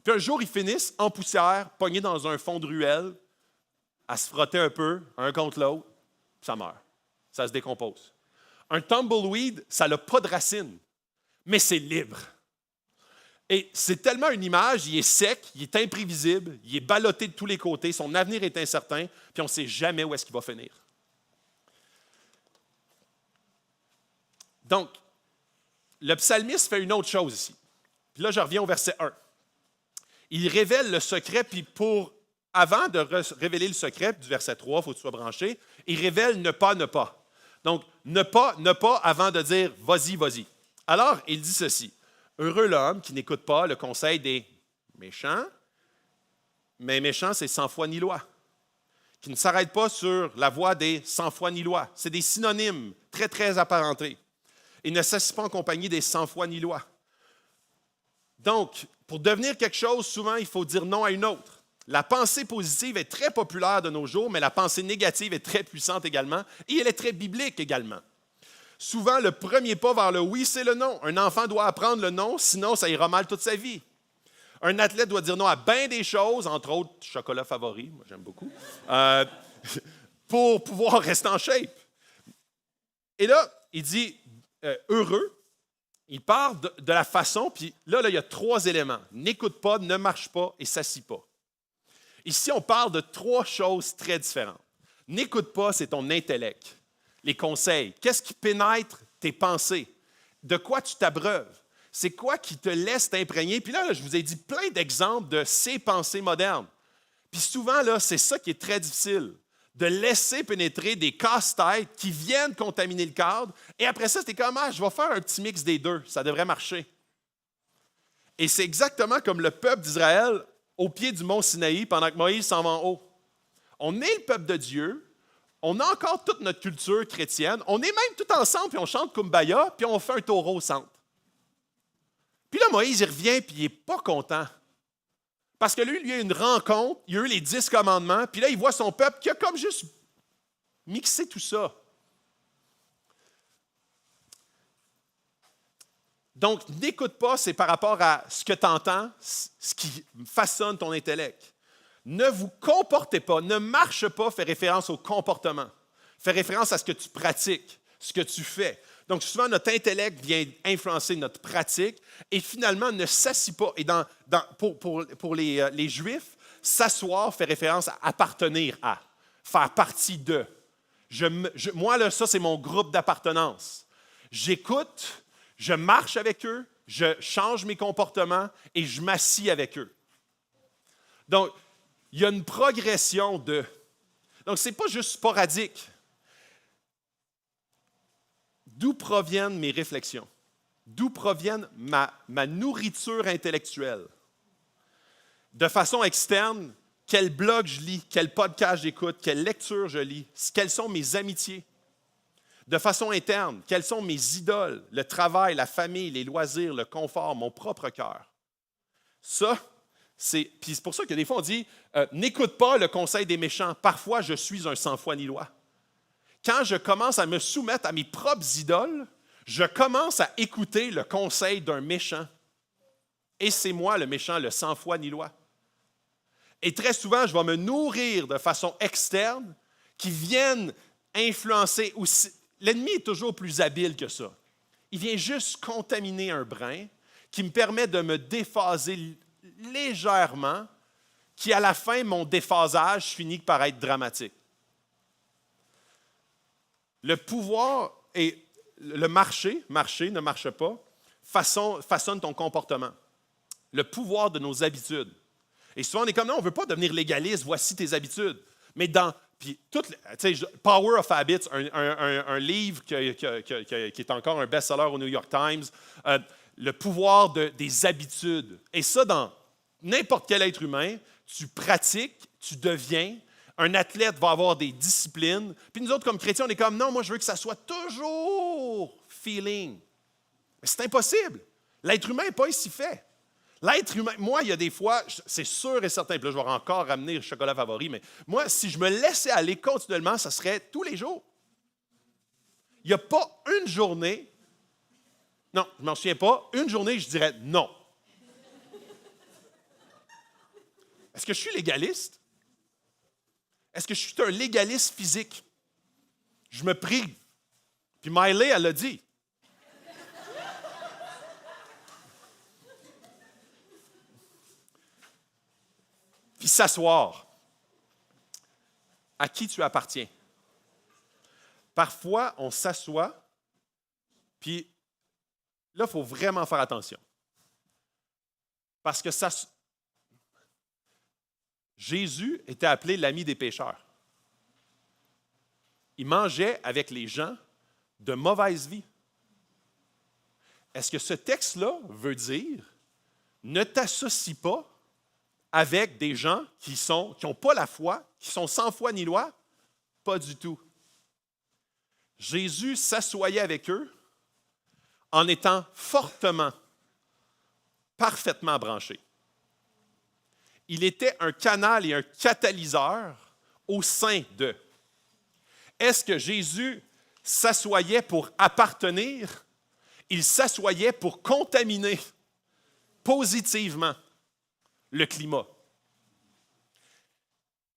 Puis un jour, ils finissent en poussière, pognés dans un fond de ruelle, à se frotter un peu, un contre l'autre, puis ça meurt. Ça se décompose. Un tumbleweed, ça n'a pas de racines, mais c'est libre. Et c'est tellement une image, il est sec, il est imprévisible, il est ballotté de tous les côtés, son avenir est incertain, puis on ne sait jamais où est-ce qu'il va finir. Donc, le psalmiste fait une autre chose ici. Puis là, je reviens au verset 1. Il révèle le secret, puis avant de révéler le secret, du verset 3, il faut que tu sois branché, il révèle ne pas. Donc, ne pas avant de dire « vas-y, vas-y ». Alors, il dit ceci. « Heureux l'homme qui n'écoute pas le conseil des méchants, mais méchant, c'est sans foi ni loi. Qui ne s'arrête pas sur la voie des sans foi ni loi. » C'est des synonymes très, très apparentés. « Et ne s'assied pas en compagnie des sans foi ni loi. Donc, pour devenir quelque chose, souvent, il faut dire non à une autre. La pensée positive est très populaire de nos jours, mais la pensée négative est très puissante également, et elle est très biblique également. Souvent, le premier pas vers le oui, c'est le non. Un enfant doit apprendre le non, sinon ça ira mal toute sa vie. Un athlète doit dire non à bien des choses, entre autres chocolat favori, moi j'aime beaucoup, pour pouvoir rester en shape. Et là, il dit heureux, il parle de la façon, puis là, il y a 3 éléments. N'écoute pas, ne marche pas et s'assis pas. Ici, on parle de 3 choses très différentes. N'écoute pas, c'est ton intellect, les conseils. Qu'est-ce qui pénètre tes pensées? De quoi tu t'abreuves? C'est quoi qui te laisse t'imprégner? Puis là, je vous ai dit plein d'exemples de ces pensées modernes. Puis souvent, là, c'est ça qui est très difficile, de laisser pénétrer des casse-têtes qui viennent contaminer le cadre. Et après ça, c'était comme, je vais faire un petit mix des deux. Ça devrait marcher. Et c'est exactement comme le peuple d'Israël au pied du mont Sinaï pendant que Moïse s'en va en haut. On est le peuple de Dieu. On a encore toute notre culture chrétienne. On est même tout ensemble, puis on chante Kumbaya, puis on fait un taureau au centre. Puis là, Moïse, il revient, puis il n'est pas content. Parce que lui, il y a une rencontre, il y a eu les 10 commandements, puis là, il voit son peuple qui a comme juste mixé tout ça. Donc, n'écoute pas, c'est par rapport à ce que tu entends, ce qui façonne ton intellect. Ne vous comportez pas, ne marche pas, fait référence au comportement. Fait référence à ce que tu pratiques, ce que tu fais. Donc, souvent, notre intellect vient influencer notre pratique et finalement ne s'assit pas. Et pour les Juifs, s'asseoir fait référence à appartenir à, faire partie de. Moi, là, ça, c'est mon groupe d'appartenance. J'écoute, je marche avec eux, je change mes comportements et je m'assis avec eux. Donc, il y a une progression de. Donc, ce n'est pas juste sporadique. D'où proviennent mes réflexions? D'où proviennent ma nourriture intellectuelle? De façon externe, quel blog je lis, quel podcast j'écoute, quelle lecture je lis, quelles sont mes amitiés? De façon interne, quelles sont mes idoles, le travail, la famille, les loisirs, le confort, mon propre cœur? Ça, puis c'est pour ça que des fois on dit n'écoute pas le conseil des méchants. Parfois, je suis un sans foi ni loi. Quand je commence à me soumettre à mes propres idoles, je commence à écouter le conseil d'un méchant. Et c'est moi le méchant, le sans foi ni loi. Et très souvent, je vais me nourrir de façon externe qui viennent influencer. L'ennemi est toujours plus habile que ça. Il vient juste contaminer un brin qui me permet de me déphaser légèrement, qui à la fin, mon déphasage finit par être dramatique. Le pouvoir et le marché ne marche pas, façonne ton comportement. Le pouvoir de nos habitudes. Et souvent, on est comme, non, on ne veut pas devenir légaliste, voici tes habitudes. Mais Power of Habits, un livre qui est encore un best-seller au New York Times, le pouvoir des habitudes. Et ça, dans n'importe quel être humain, tu pratiques, tu deviens. Un athlète va avoir des disciplines. Puis nous autres, comme chrétiens, on est comme, non, moi, je veux que ça soit toujours feeling. Mais c'est impossible. L'être humain n'est pas ici fait. L'être humain, moi, il y a des fois, c'est sûr et certain, puis là, je vais encore ramener le chocolat favori, mais moi, si je me laissais aller continuellement, ça serait tous les jours. Il n'y a pas une journée, non, je ne m'en souviens pas, une journée, je dirais non. Est-ce que je suis légaliste? Est-ce que je suis un légaliste physique? Je me prive. Puis Miley, elle l'a dit. Puis s'asseoir. À qui tu appartiens? Parfois, on s'assoit, puis là, il faut vraiment faire attention. Parce que Jésus était appelé l'ami des pécheurs. Il mangeait avec les gens de mauvaise vie. Est-ce que ce texte-là veut dire ne t'associe pas avec des gens qui n'ont pas la foi, qui sont sans foi ni loi? Pas du tout. Jésus s'assoyait avec eux en étant fortement parfaitement branché. Il était un canal et un catalyseur au sein de. Est-ce que Jésus s'assoyait pour appartenir? Il s'assoyait pour contaminer positivement le climat.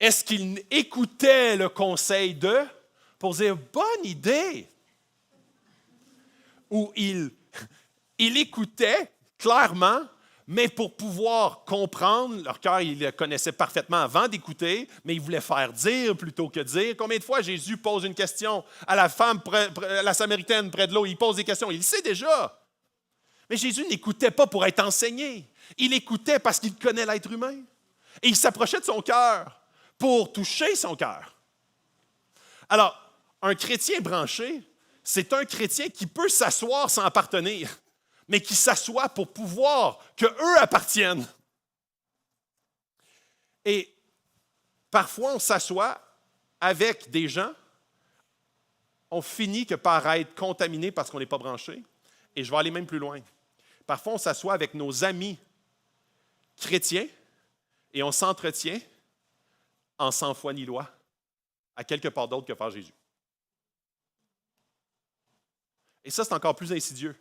Est-ce qu'il écoutait le conseil de pour dire bonne idée? Ou il écoutait clairement, mais pour pouvoir comprendre, leur cœur, il le connaissait parfaitement avant d'écouter, mais il voulait faire dire plutôt que dire. Combien de fois Jésus pose une question à la femme, la Samaritaine près de l'eau, il pose des questions, il le sait déjà. Mais Jésus n'écoutait pas pour être enseigné. Il écoutait parce qu'il connaît l'être humain. Et il s'approchait de son cœur pour toucher son cœur. Alors, un chrétien branché, c'est un chrétien qui peut s'asseoir sans appartenir, mais qui s'assoit pour pouvoir qu'eux appartiennent. Et parfois, on s'assoit avec des gens, on finit que par être contaminé parce qu'on n'est pas branché. Et je vais aller même plus loin. Parfois, on s'assoit avec nos amis chrétiens et on s'entretient en sans foi ni loi à quelque part d'autre que par Jésus. Et ça, c'est encore plus insidieux.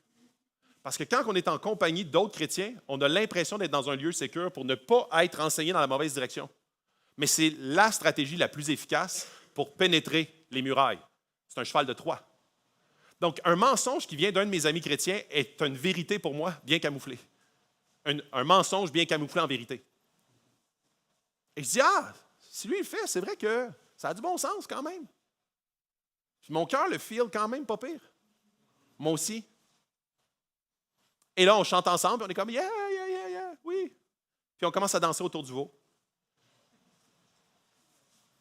Parce que quand on est en compagnie d'autres chrétiens, on a l'impression d'être dans un lieu sécure pour ne pas être enseigné dans la mauvaise direction. Mais c'est la stratégie la plus efficace pour pénétrer les murailles. C'est un cheval de Troie. Donc, un mensonge qui vient d'un de mes amis chrétiens est une vérité pour moi bien camouflée. Un mensonge bien camouflé en vérité. Et je dis, si lui il le fait, c'est vrai que ça a du bon sens quand même. Puis mon cœur le feel quand même pas pire. Moi aussi. Et là, on chante ensemble, et on est comme, yeah, yeah, yeah, yeah, oui. Puis on commence à danser autour du veau.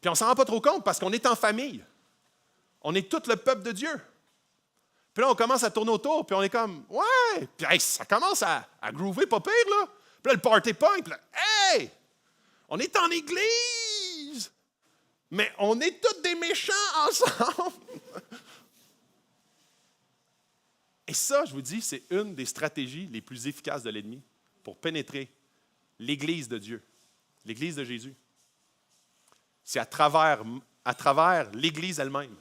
Puis on ne s'en rend pas trop compte parce qu'on est en famille. On est tout le peuple de Dieu. Puis là, on commence à tourner autour, puis on est comme, ouais! Puis hey, ça commence à groover pas pire, là. Puis là, le party punk, puis là, hey! On est en église! Mais on est tous des méchants ensemble! Et ça, je vous dis, c'est une des stratégies les plus efficaces de l'ennemi pour pénétrer l'Église de Dieu, l'Église de Jésus. C'est à travers l'Église elle-même.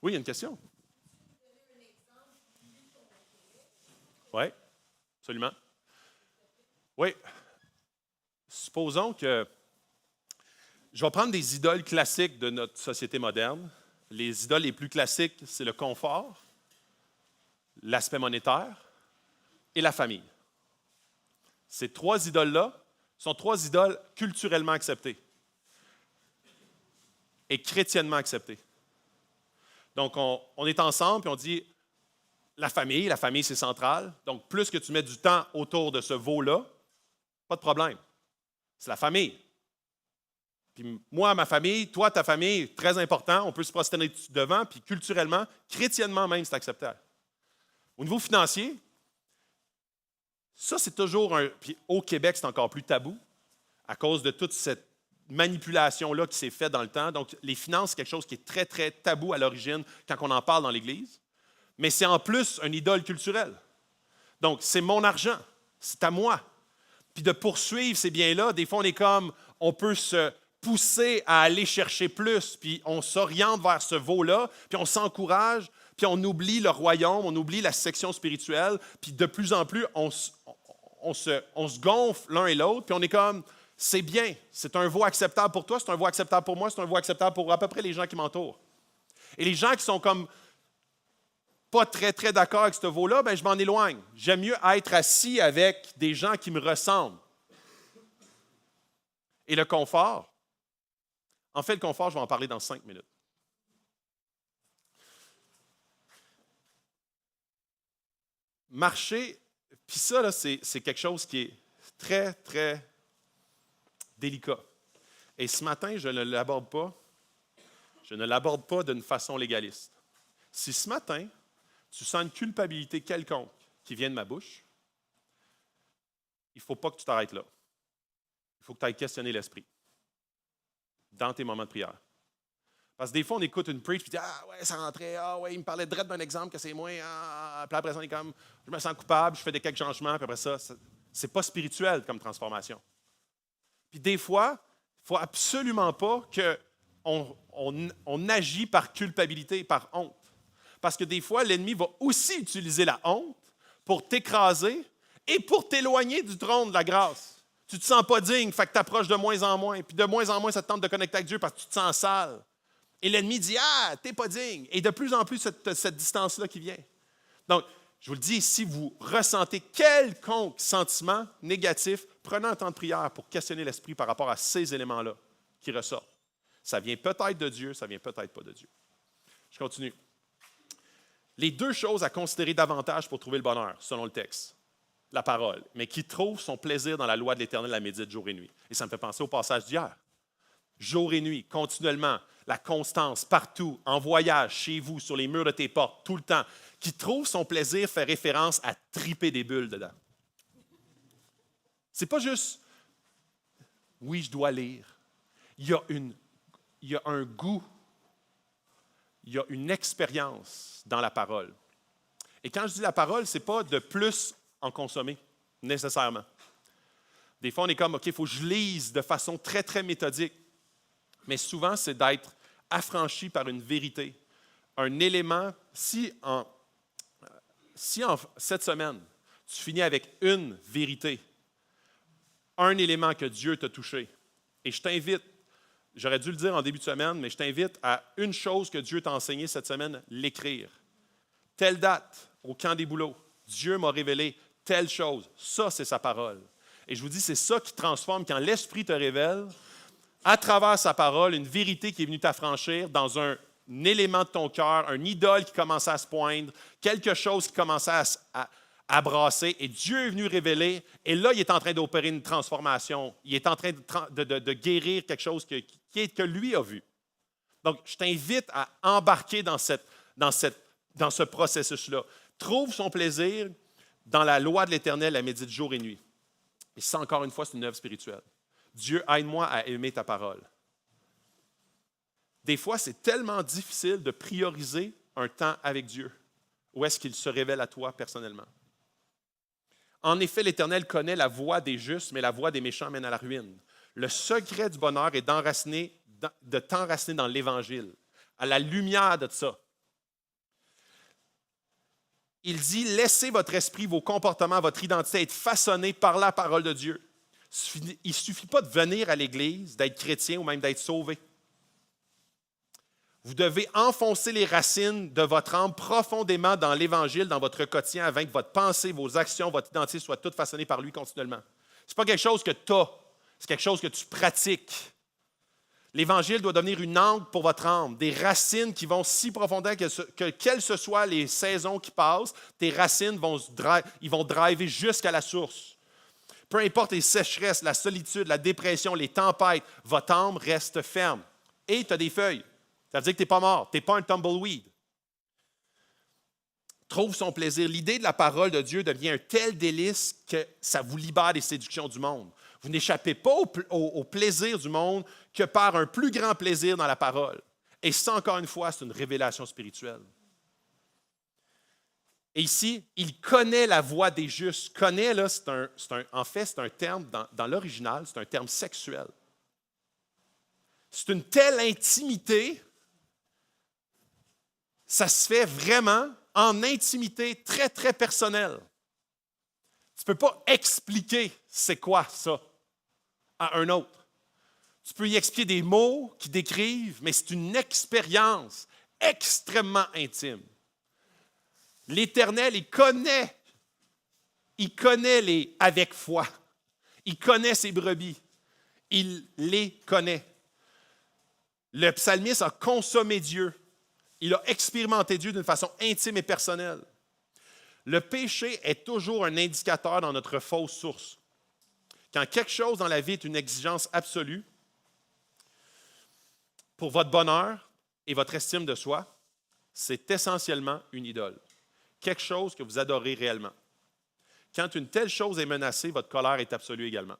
Oui, il y a une question. Oui, absolument. Oui. Supposons que je vais prendre des idoles classiques de notre société moderne. Les idoles les plus classiques, c'est le confort, l'aspect monétaire et la famille. Ces trois idoles-là sont trois idoles culturellement acceptées et chrétiennement acceptées. Donc, on est ensemble et on dit la famille c'est central. Donc, plus que tu mets du temps autour de ce veau-là, pas de problème. C'est la famille. Puis moi, ma famille, toi, ta famille, très important, on peut se prosterner devant, puis culturellement, chrétiennement même, c'est acceptable. Au niveau financier, ça, c'est toujours un... Puis au Québec, c'est encore plus tabou à cause de toute cette manipulation-là qui s'est faite dans le temps. Donc, les finances, c'est quelque chose qui est très, très tabou à l'origine quand on en parle dans l'Église. Mais c'est en plus une idole culturelle. Donc, c'est mon argent, c'est à moi. Puis de poursuivre ces biens-là, des fois, on est comme, on peut se pousser à aller chercher plus, puis on s'oriente vers ce veau-là, puis on s'encourage, puis on oublie le royaume, on oublie la section spirituelle, puis de plus en plus, on se gonfle l'un et l'autre, puis on est comme, c'est bien, c'est un veau acceptable pour toi, c'est un veau acceptable pour moi, c'est un veau acceptable pour à peu près les gens qui m'entourent. Et les gens qui sont comme pas très, très d'accord avec ce veau-là, ben je m'en éloigne. J'aime mieux être assis avec des gens qui me ressemblent. Et le confort, en fait, le confort, je vais en parler dans 5 minutes. Marcher, puis ça, là, c'est quelque chose qui est très, très délicat. Et ce matin, je ne l'aborde pas. Je ne l'aborde pas d'une façon légaliste. Si ce matin, tu sens une culpabilité quelconque qui vient de ma bouche, il ne faut pas que tu t'arrêtes là. Il faut que tu ailles questionner l'esprit dans tes moments de prière. Parce que des fois, on écoute une preach, puis on dit « Ah ouais, ça rentrait, ah ouais, il me parlait direct d'un exemple que c'est moi, ah. Puis après ça, on est comme « Je me sens coupable, je fais quelques changements, puis après ça, c'est pas spirituel comme transformation. » Puis des fois, il ne faut absolument pas qu'on agit par culpabilité, par honte. Parce que des fois, l'ennemi va aussi utiliser la honte pour t'écraser et pour t'éloigner du trône de la grâce. Tu ne te sens pas digne, fait que tu approches de moins en moins. Puis de moins en moins, ça te tente de connecter avec Dieu parce que tu te sens sale. Et l'ennemi dit « Ah, tu n'es pas digne. » Et de plus en plus, cette distance-là qui vient. Donc, je vous le dis, si vous ressentez quelconque sentiment négatif, prenez un temps de prière pour questionner l'esprit par rapport à ces éléments-là qui ressortent. Ça vient peut-être de Dieu, ça vient peut-être pas de Dieu. Je continue. Les deux choses à considérer davantage pour trouver le bonheur, selon le texte, la parole, mais qui trouve son plaisir dans la loi de l'Éternel, la médite jour et nuit. Et ça me fait penser au passage d'hier. Jour et nuit, continuellement, la constance, partout, en voyage, chez vous, sur les murs de tes portes, tout le temps. Qui trouve son plaisir fait référence à triper des bulles dedans. C'est pas juste « oui, je dois lire ». Il y a un goût, il y a une expérience dans la parole. Et quand je dis la parole, ce n'est pas de plus en consommer, nécessairement. Des fois, on est comme « OK, il faut que je lise de façon très, très méthodique ». Mais souvent, c'est d'être affranchi par une vérité, un élément. Si en cette semaine, tu finis avec une vérité, un élément que Dieu t'a touché, et je t'invite, j'aurais dû le dire en début de semaine, mais je t'invite à une chose que Dieu t'a enseignée cette semaine, l'écrire. Telle date, au camp des bouleaux, Dieu m'a révélé telle chose. Ça, c'est sa parole. Et je vous dis, c'est ça qui transforme quand l'Esprit te révèle, à travers sa parole, une vérité qui est venue t'affranchir dans un élément de ton cœur, un idole qui commençait à se poindre, quelque chose qui commençait à brasser, et Dieu est venu révéler, et là, il est en train d'opérer une transformation. Il est en train de guérir quelque chose que lui a vu. Donc, je t'invite à embarquer dans ce processus-là. Trouve son plaisir dans la loi de l'Éternel, la médite jour et nuit. Et ça, encore une fois, c'est une œuvre spirituelle. Dieu, aide-moi à aimer ta parole. Des fois, c'est tellement difficile de prioriser un temps avec Dieu. Où est-ce qu'il se révèle à toi personnellement? En effet, l'Éternel connaît la voie des justes, mais la voie des méchants mène à la ruine. Le secret du bonheur est de t'enraciner dans l'Évangile, à la lumière de ça. Il dit, laissez votre esprit, vos comportements, votre identité être façonnés par la parole de Dieu. Il ne suffit pas de venir à l'Église, d'être chrétien ou même d'être sauvé. Vous devez enfoncer les racines de votre âme profondément dans l'Évangile, dans votre quotidien, afin que votre pensée, vos actions, votre identité soient toutes façonnées par lui continuellement. Ce n'est pas quelque chose que tu as, c'est quelque chose que tu pratiques. L'Évangile doit devenir une angle pour votre âme, des racines qui vont si profondément que quelles que soient les saisons qui passent, tes racines vont driver jusqu'à la source. Peu importe les sécheresses, la solitude, la dépression, les tempêtes, votre âme reste ferme. Et tu as des feuilles. Ça veut dire que tu n'es pas mort, tu n'es pas un tumbleweed. Trouve son plaisir. L'idée de la parole de Dieu devient un tel délice que ça vous libère des séductions du monde. Vous n'échappez pas au plaisir du monde que par un plus grand plaisir dans la parole. Et ça, encore une fois, c'est une révélation spirituelle. Et ici, il connaît la voie des justes. Connaît, là, en fait, c'est un terme, dans l'original, c'est un terme sexuel. C'est une telle intimité, ça se fait vraiment en intimité très, très personnelle. Tu ne peux pas expliquer c'est quoi ça à un autre. Tu peux y expliquer des mots qui décrivent, mais c'est une expérience extrêmement intime. L'Éternel, il connaît les avec foi. Il connaît ses brebis. Il les connaît. Le psalmiste a consommé Dieu. Il a expérimenté Dieu d'une façon intime et personnelle. Le péché est toujours un indicateur dans notre fausse source. Quand quelque chose dans la vie est une exigence absolue pour votre bonheur et votre estime de soi, c'est essentiellement une idole. Quelque chose que vous adorez réellement. Quand une telle chose est menacée, votre colère est absolue également.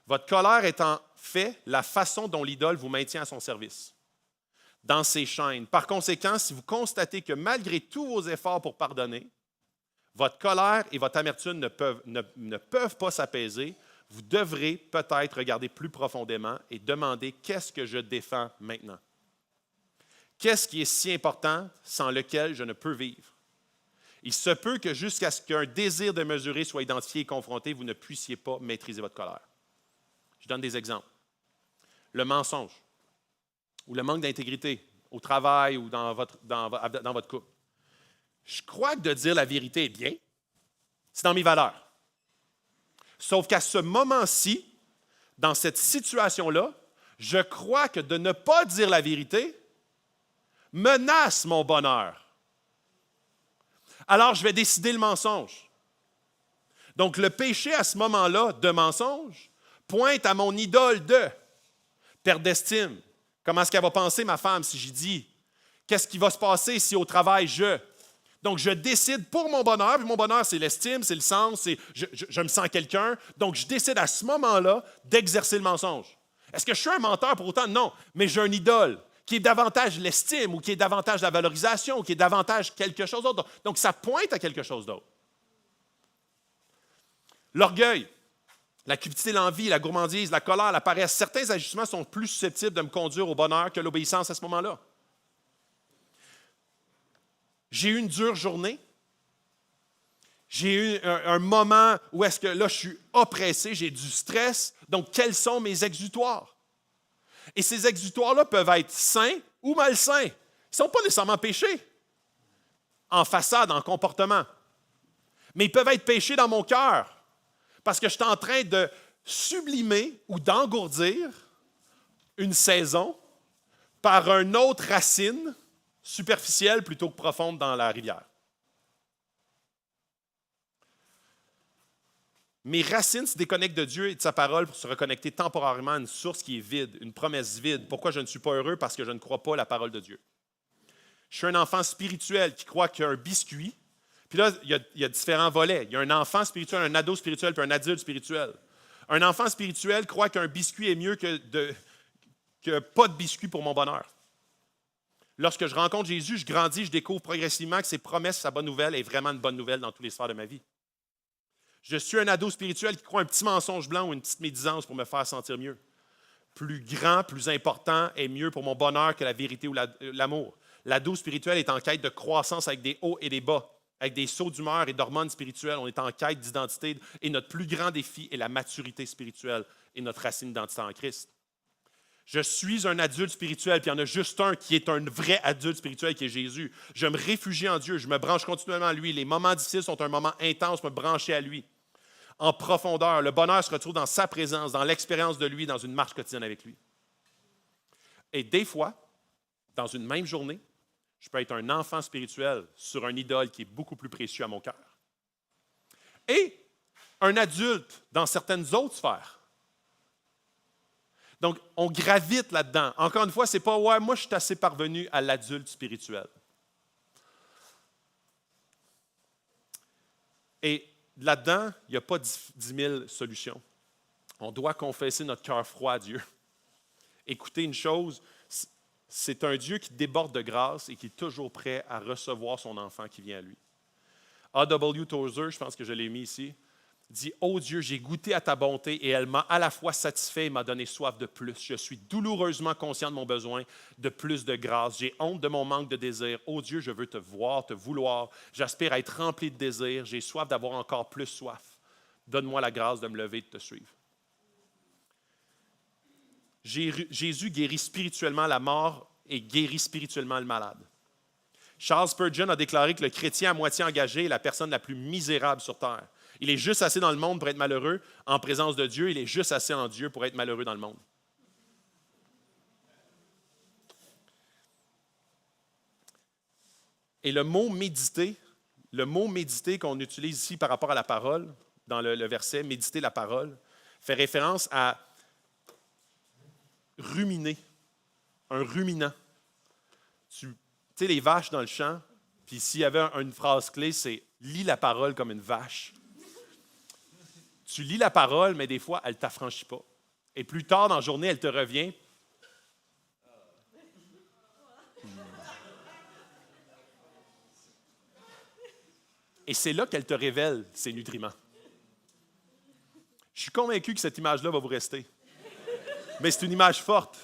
Votre colère est en fait la façon dont l'idole vous maintient à son service, dans ses chaînes. Par conséquent, si vous constatez que malgré tous vos efforts pour pardonner, votre colère et votre amertume ne peuvent pas s'apaiser, vous devrez peut-être regarder plus profondément et demander qu'est-ce que je défends maintenant? Qu'est-ce qui est si important sans lequel je ne peux vivre? Il se peut que jusqu'à ce qu'un désir de mesurer soit identifié et confronté, vous ne puissiez pas maîtriser votre colère. Je donne des exemples. Le mensonge ou le manque d'intégrité au travail ou dans votre couple. Je crois que de dire la vérité est bien. C'est dans mes valeurs. Sauf qu'à ce moment-ci, dans cette situation-là, je crois que de ne pas dire la vérité menace mon bonheur. Alors, je vais décider le mensonge. Donc, le péché à ce moment-là de mensonge pointe à mon idole de perte d'estime. Comment est-ce qu'elle va penser, ma femme, si j'y dis? Qu'est-ce qui va se passer si au travail, je... Donc, je décide pour mon bonheur, puis mon bonheur, c'est l'estime, c'est le sens, c'est je me sens quelqu'un. Donc, je décide à ce moment-là d'exercer le mensonge. Est-ce que je suis un menteur pour autant? Non, mais j'ai un idole qui est davantage l'estime ou qui est davantage la valorisation ou qui est davantage quelque chose d'autre. Donc, ça pointe à quelque chose d'autre. L'orgueil, la cupidité, l'envie, la gourmandise, la colère, la paresse, certains ajustements sont plus susceptibles de me conduire au bonheur que l'obéissance à ce moment-là. J'ai eu une dure journée. J'ai eu un moment où est-ce que là, je suis oppressé, j'ai du stress. Donc, quels sont mes exutoires? Et ces exutoires-là peuvent être sains ou malsains. Ils ne sont pas nécessairement péchés en façade, en comportement. Mais ils peuvent être péchés dans mon cœur parce que je suis en train de sublimer ou d'engourdir une saison par une autre racine superficielle plutôt que profonde dans la rivière. Mes racines se déconnectent de Dieu et de sa parole pour se reconnecter temporairement à une source qui est vide, une promesse vide. Pourquoi je ne suis pas heureux? Parce que je ne crois pas la parole de Dieu. Je suis un enfant spirituel qui croit qu'il y a un biscuit. Puis là, il y a différents volets. Il y a un enfant spirituel, un ado spirituel, puis un adulte spirituel. Un enfant spirituel croit qu'un biscuit est mieux que pas de biscuit pour mon bonheur. Lorsque je rencontre Jésus, je grandis, je découvre progressivement que ses promesses, sa bonne nouvelle est vraiment une bonne nouvelle dans toutes les sphères de ma vie. Je suis un ado spirituel qui croit un petit mensonge blanc ou une petite médisance pour me faire sentir mieux. Plus grand, plus important et mieux pour mon bonheur que la vérité ou l'amour. L'ado spirituel est en quête de croissance avec des hauts et des bas, avec des sauts d'humeur et d'hormones spirituelles. On est en quête d'identité et notre plus grand défi est la maturité spirituelle et notre racine d'identité en Christ. Je suis un adulte spirituel, puis il y en a juste un qui est un vrai adulte spirituel, qui est Jésus. Je me réfugie en Dieu, je me branche continuellement à lui. Les moments difficiles sont un moment intense, me brancher à lui. En profondeur, le bonheur se retrouve dans sa présence, dans l'expérience de lui, dans une marche quotidienne avec lui. Et des fois, dans une même journée, je peux être un enfant spirituel sur un idole qui est beaucoup plus précieux à mon cœur. Et un adulte dans certaines autres sphères. Donc, on gravite là-dedans. Encore une fois, ce n'est pas « ouais, moi, je suis assez parvenu à l'adulte spirituel ». Et là-dedans, il n'y a pas 10 000 solutions. On doit confesser notre cœur froid à Dieu. Écoutez une chose, c'est un Dieu qui déborde de grâce et qui est toujours prêt à recevoir son enfant qui vient à lui. A.W. Tozer, je pense que je l'ai mis ici, dit « Ô Dieu, j'ai goûté à ta bonté et elle m'a à la fois satisfait et m'a donné soif de plus. Je suis douloureusement conscient de mon besoin de plus de grâce. J'ai honte de mon manque de désir. Ô Dieu, je veux te voir, te vouloir. J'aspire à être rempli de désir. J'ai soif d'avoir encore plus soif. Donne-moi la grâce de me lever et de te suivre. » Jésus guérit spirituellement la mort et guérit spirituellement le malade. Charles Spurgeon a déclaré que le chrétien à moitié engagé est la personne la plus misérable sur terre. Il est juste assez dans le monde pour être malheureux. En présence de Dieu, il est juste assez en Dieu pour être malheureux dans le monde. Et le mot méditer qu'on utilise ici par rapport à la parole, dans le verset « méditer la parole », fait référence à ruminer, un ruminant. Tu sais, les vaches dans le champ, puis s'il y avait une phrase clé, c'est « lis la parole comme une vache ». Tu lis la parole, mais des fois, elle ne t'affranchit pas. Et plus tard dans la journée, elle te revient. Et c'est là qu'elle te révèle ses nutriments. Je suis convaincu que cette image-là va vous rester. Mais c'est une image forte.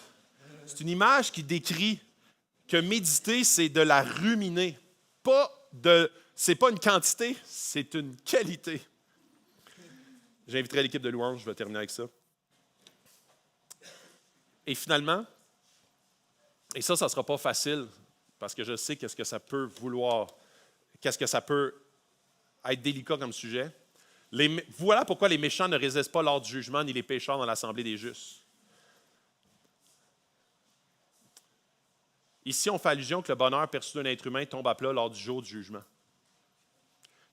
C'est une image qui décrit que méditer, c'est de la ruminer. C'est pas une quantité, c'est une qualité. J'inviterai l'équipe de louange, je vais terminer avec ça. Et finalement, et ça ne sera pas facile, parce que je sais qu'est-ce que ça peut vouloir, qu'est-ce que ça peut être délicat comme sujet. Voilà pourquoi les méchants ne résistent pas lors du jugement, ni les pécheurs dans l'assemblée des justes. Ici, on fait allusion que le bonheur perçu d'un être humain tombe à plat lors du jour du jugement.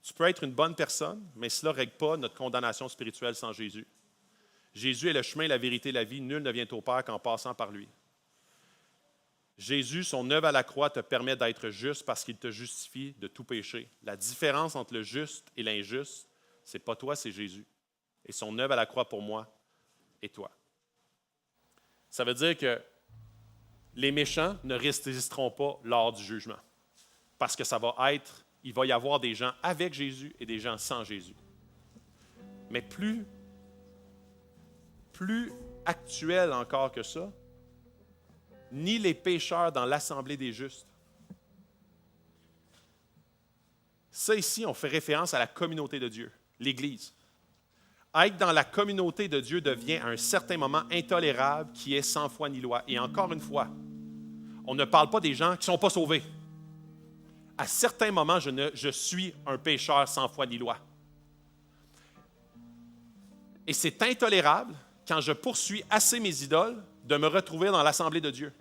Tu peux être une bonne personne, mais cela ne règle pas notre condamnation spirituelle sans Jésus. Jésus est le chemin, la vérité, la vie. Nul ne vient au Père qu'en passant par lui. Jésus, son œuvre à la croix te permet d'être juste parce qu'il te justifie de tout péché. La différence entre le juste et l'injuste, c'est pas toi, c'est Jésus. Et son œuvre à la croix pour moi et toi. Ça veut dire que les méchants ne résisteront pas lors du jugement. Parce que il va y avoir des gens avec Jésus et des gens sans Jésus. Mais plus actuel encore que ça, ni les pécheurs dans l'assemblée des justes. Ça ici, on fait référence à la communauté de Dieu, l'Église. Être dans la communauté de Dieu devient à un certain moment intolérable qui est sans foi ni loi. Et encore une fois, on ne parle pas des gens qui ne sont pas sauvés. À certains moments, je suis un pécheur sans foi ni loi. Et c'est intolérable, quand je poursuis assez mes idoles, de me retrouver dans l'assemblée de Dieu.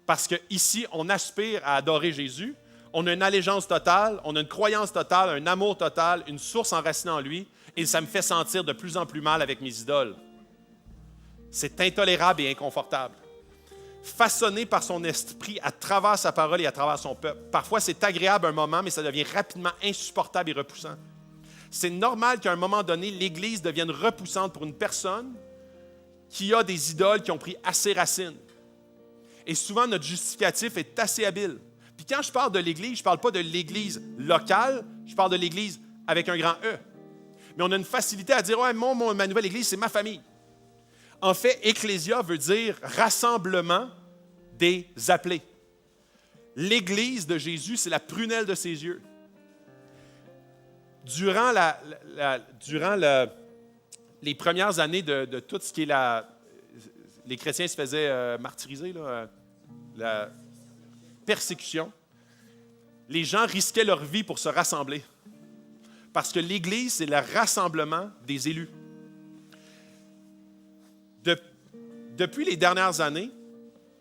Parce qu'ici, on aspire à adorer Jésus, on a une allégeance totale, on a une croyance totale, un amour total, une source enracinée en lui, et ça me fait sentir de plus en plus mal avec mes idoles. C'est intolérable et inconfortable. Façonné par son esprit à travers sa parole et à travers son peuple. Parfois, c'est agréable un moment, mais ça devient rapidement insupportable et repoussant. C'est normal qu'à un moment donné, l'Église devienne repoussante pour une personne qui a des idoles qui ont pris assez racine. Et souvent, notre justificatif est assez habile. Puis quand je parle de l'Église, je ne parle pas de l'Église locale, je parle de l'Église avec un grand E. Mais on a une facilité à dire « Ouais, ma nouvelle Église, c'est ma famille ». En fait, ecclésia veut dire rassemblement des appelés. L'Église de Jésus, c'est la prunelle de ses yeux. Durant les premières années de tout ce qui est les chrétiens se faisaient martyriser, la persécution, les gens risquaient leur vie pour se rassembler. Parce que l'Église, c'est le rassemblement des élus. Depuis les dernières années,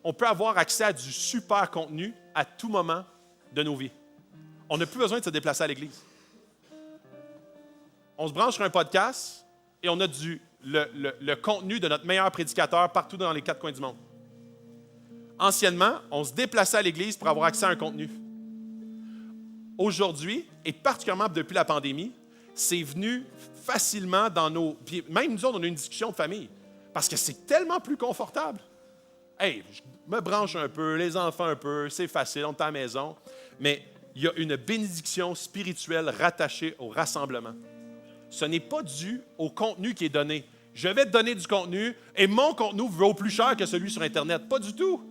on peut avoir accès à du super contenu à tout moment de nos vies. On n'a plus besoin de se déplacer à l'Église. On se branche sur un podcast et on a le contenu de notre meilleur prédicateur partout dans les 4 coins du monde. Anciennement, on se déplaçait à l'Église pour avoir accès à un contenu. Aujourd'hui, et particulièrement depuis la pandémie, c'est venu facilement dans nos... Même nous autres, on a une discussion de famille. Parce que c'est tellement plus confortable. Hey, je me branche un peu, les enfants un peu, c'est facile, on est à la maison. Mais il y a une bénédiction spirituelle rattachée au rassemblement. Ce n'est pas dû au contenu qui est donné. Je vais te donner du contenu et mon contenu vaut plus cher que celui sur Internet. Pas du tout.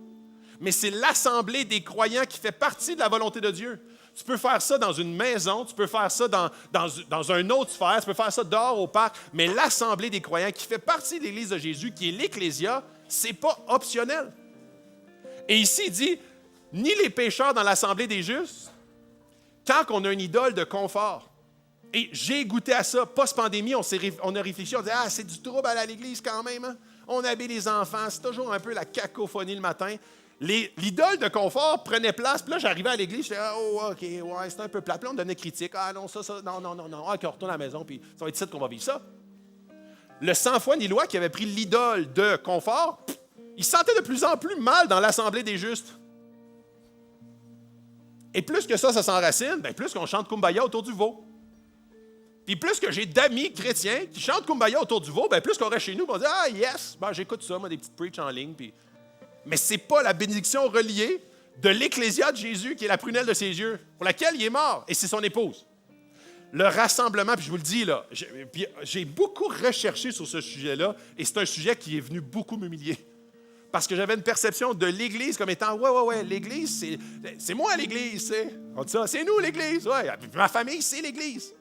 Mais c'est l'assemblée des croyants qui fait partie de la volonté de Dieu. Tu peux faire ça dans une maison, tu peux faire ça dans une autre sphère, tu peux faire ça dehors au parc, mais l'assemblée des croyants qui fait partie de l'Église de Jésus, qui est l'Ecclésia, c'est pas optionnel. Et ici, il dit, ni les pécheurs dans l'assemblée des justes, quand on a une idole de confort. Et j'ai goûté à ça, post-pandémie, on a réfléchi, on dit, c'est du trouble à l'Église quand même, hein? On habille les enfants, c'est toujours un peu la cacophonie le matin. L'idole de confort prenait place. Puis là, j'arrivais à l'église, je disais, OK, ouais, c'est un peu plat. Puis là, on me donnait critique. Ah non, ça, non. OK, on retourne à la maison, puis ça va être ici qu'on va vivre ça. Le sans foi ni loi qui avait pris l'idole de confort, il se sentait de plus en plus mal dans l'assemblée des justes. Et plus que ça s'enracine, bien plus qu'on chante Kumbaya autour du veau. Puis plus que j'ai d'amis chrétiens qui chantent Kumbaya autour du veau, ben plus qu'on reste chez nous, on dit « Ah, yes! Ben, j'écoute ça, moi, des petites preach en ligne. » Mais ce n'est pas la bénédiction reliée de l'Ecclésia de Jésus qui est la prunelle de ses yeux, pour laquelle il est mort, et c'est son épouse. Le rassemblement, puis je vous le dis, là, j'ai beaucoup recherché sur ce sujet-là, et c'est un sujet qui est venu beaucoup m'humilier. Parce que j'avais une perception de l'Église comme étant, ouais, l'Église, c'est moi l'Église, c'est. On dit ça, c'est nous l'Église, ouais. Ma famille, c'est l'Église.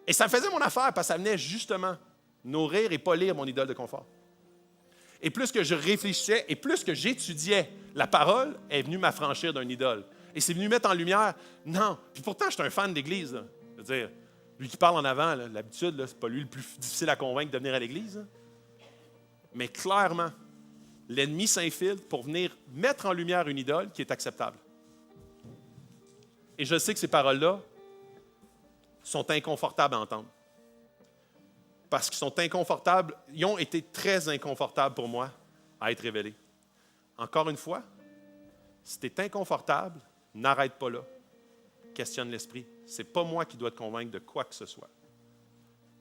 Et ça faisait mon affaire, parce que ça venait justement nourrir et polir mon idole de confort. Et plus que je réfléchissais, et plus que j'étudiais la parole, est venue m'affranchir d'un idole. Et c'est venu mettre en lumière, non. Puis pourtant, je suis un fan de l'Église, là. Je veux dire, lui qui parle en avant, là, l'habitude, là, c'est pas lui le plus difficile à convaincre de venir à l'Église. Là. Mais clairement, l'ennemi s'infiltre pour venir mettre en lumière une idole qui est acceptable. Et je sais que ces paroles-là sont inconfortables à entendre. Parce qu'ils sont inconfortables, ils ont été très inconfortables pour moi à être révélés. Encore une fois, si tu es inconfortable, n'arrête pas là. Questionne l'esprit. Ce n'est pas moi qui dois te convaincre de quoi que ce soit.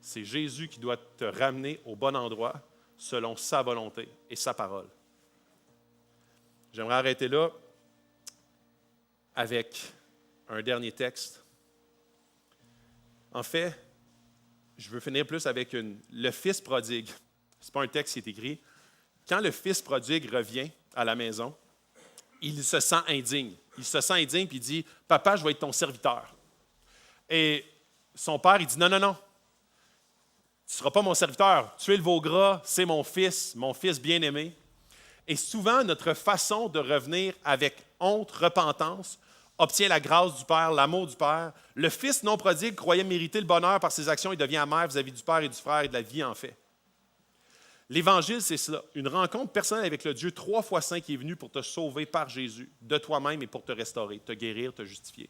C'est Jésus qui doit te ramener au bon endroit selon sa volonté et sa parole. J'aimerais arrêter là avec un dernier texte. En fait, je veux finir plus avec le fils prodigue. Ce n'est pas un texte qui est écrit. Quand le fils prodigue revient à la maison, il se sent indigne. Il se sent indigne et il dit « Papa, je vais être ton serviteur. » Et son père, il dit « Non, tu ne seras pas mon serviteur. Tu es le veau gras, c'est mon fils bien-aimé. » Et souvent, notre façon de revenir avec honte, repentance, obtient la grâce du Père, l'amour du Père. Le fils non prodigue croyait mériter le bonheur par ses actions et devient amer vis-à-vis du Père et du frère et de la vie en fait. L'Évangile, c'est cela, une rencontre personnelle avec le Dieu 3 fois saint qui est venu pour te sauver par Jésus, de toi-même et pour te restaurer, te guérir, te justifier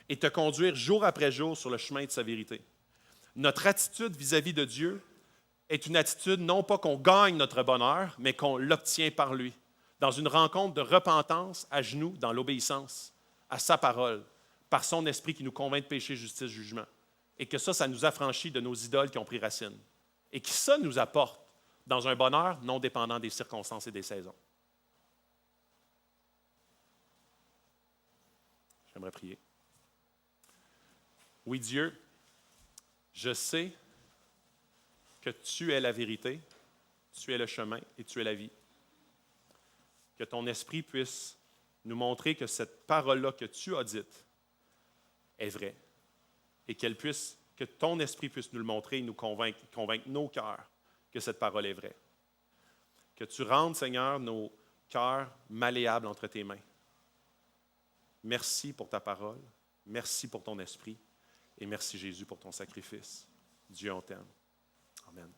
et te conduire jour après jour sur le chemin de sa vérité. Notre attitude vis-à-vis de Dieu est une attitude non pas qu'on gagne notre bonheur, mais qu'on l'obtient par lui, dans une rencontre de repentance à genoux, dans l'obéissance à sa parole, par son esprit qui nous convainc de péché, justice, jugement. Et que ça nous affranchit de nos idoles qui ont pris racine. Et que ça nous apporte dans un bonheur non dépendant des circonstances et des saisons. J'aimerais prier. Oui, Dieu, je sais que tu es la vérité, tu es le chemin et tu es la vie. Que ton esprit puisse nous montrer que cette parole-là que tu as dite est vraie et que ton esprit puisse nous le montrer et nous convaincre nos cœurs que cette parole est vraie. Que tu rendes, Seigneur, nos cœurs malléables entre tes mains. Merci pour ta parole, merci pour ton esprit et merci Jésus pour ton sacrifice. Dieu, on t'aime. Amen.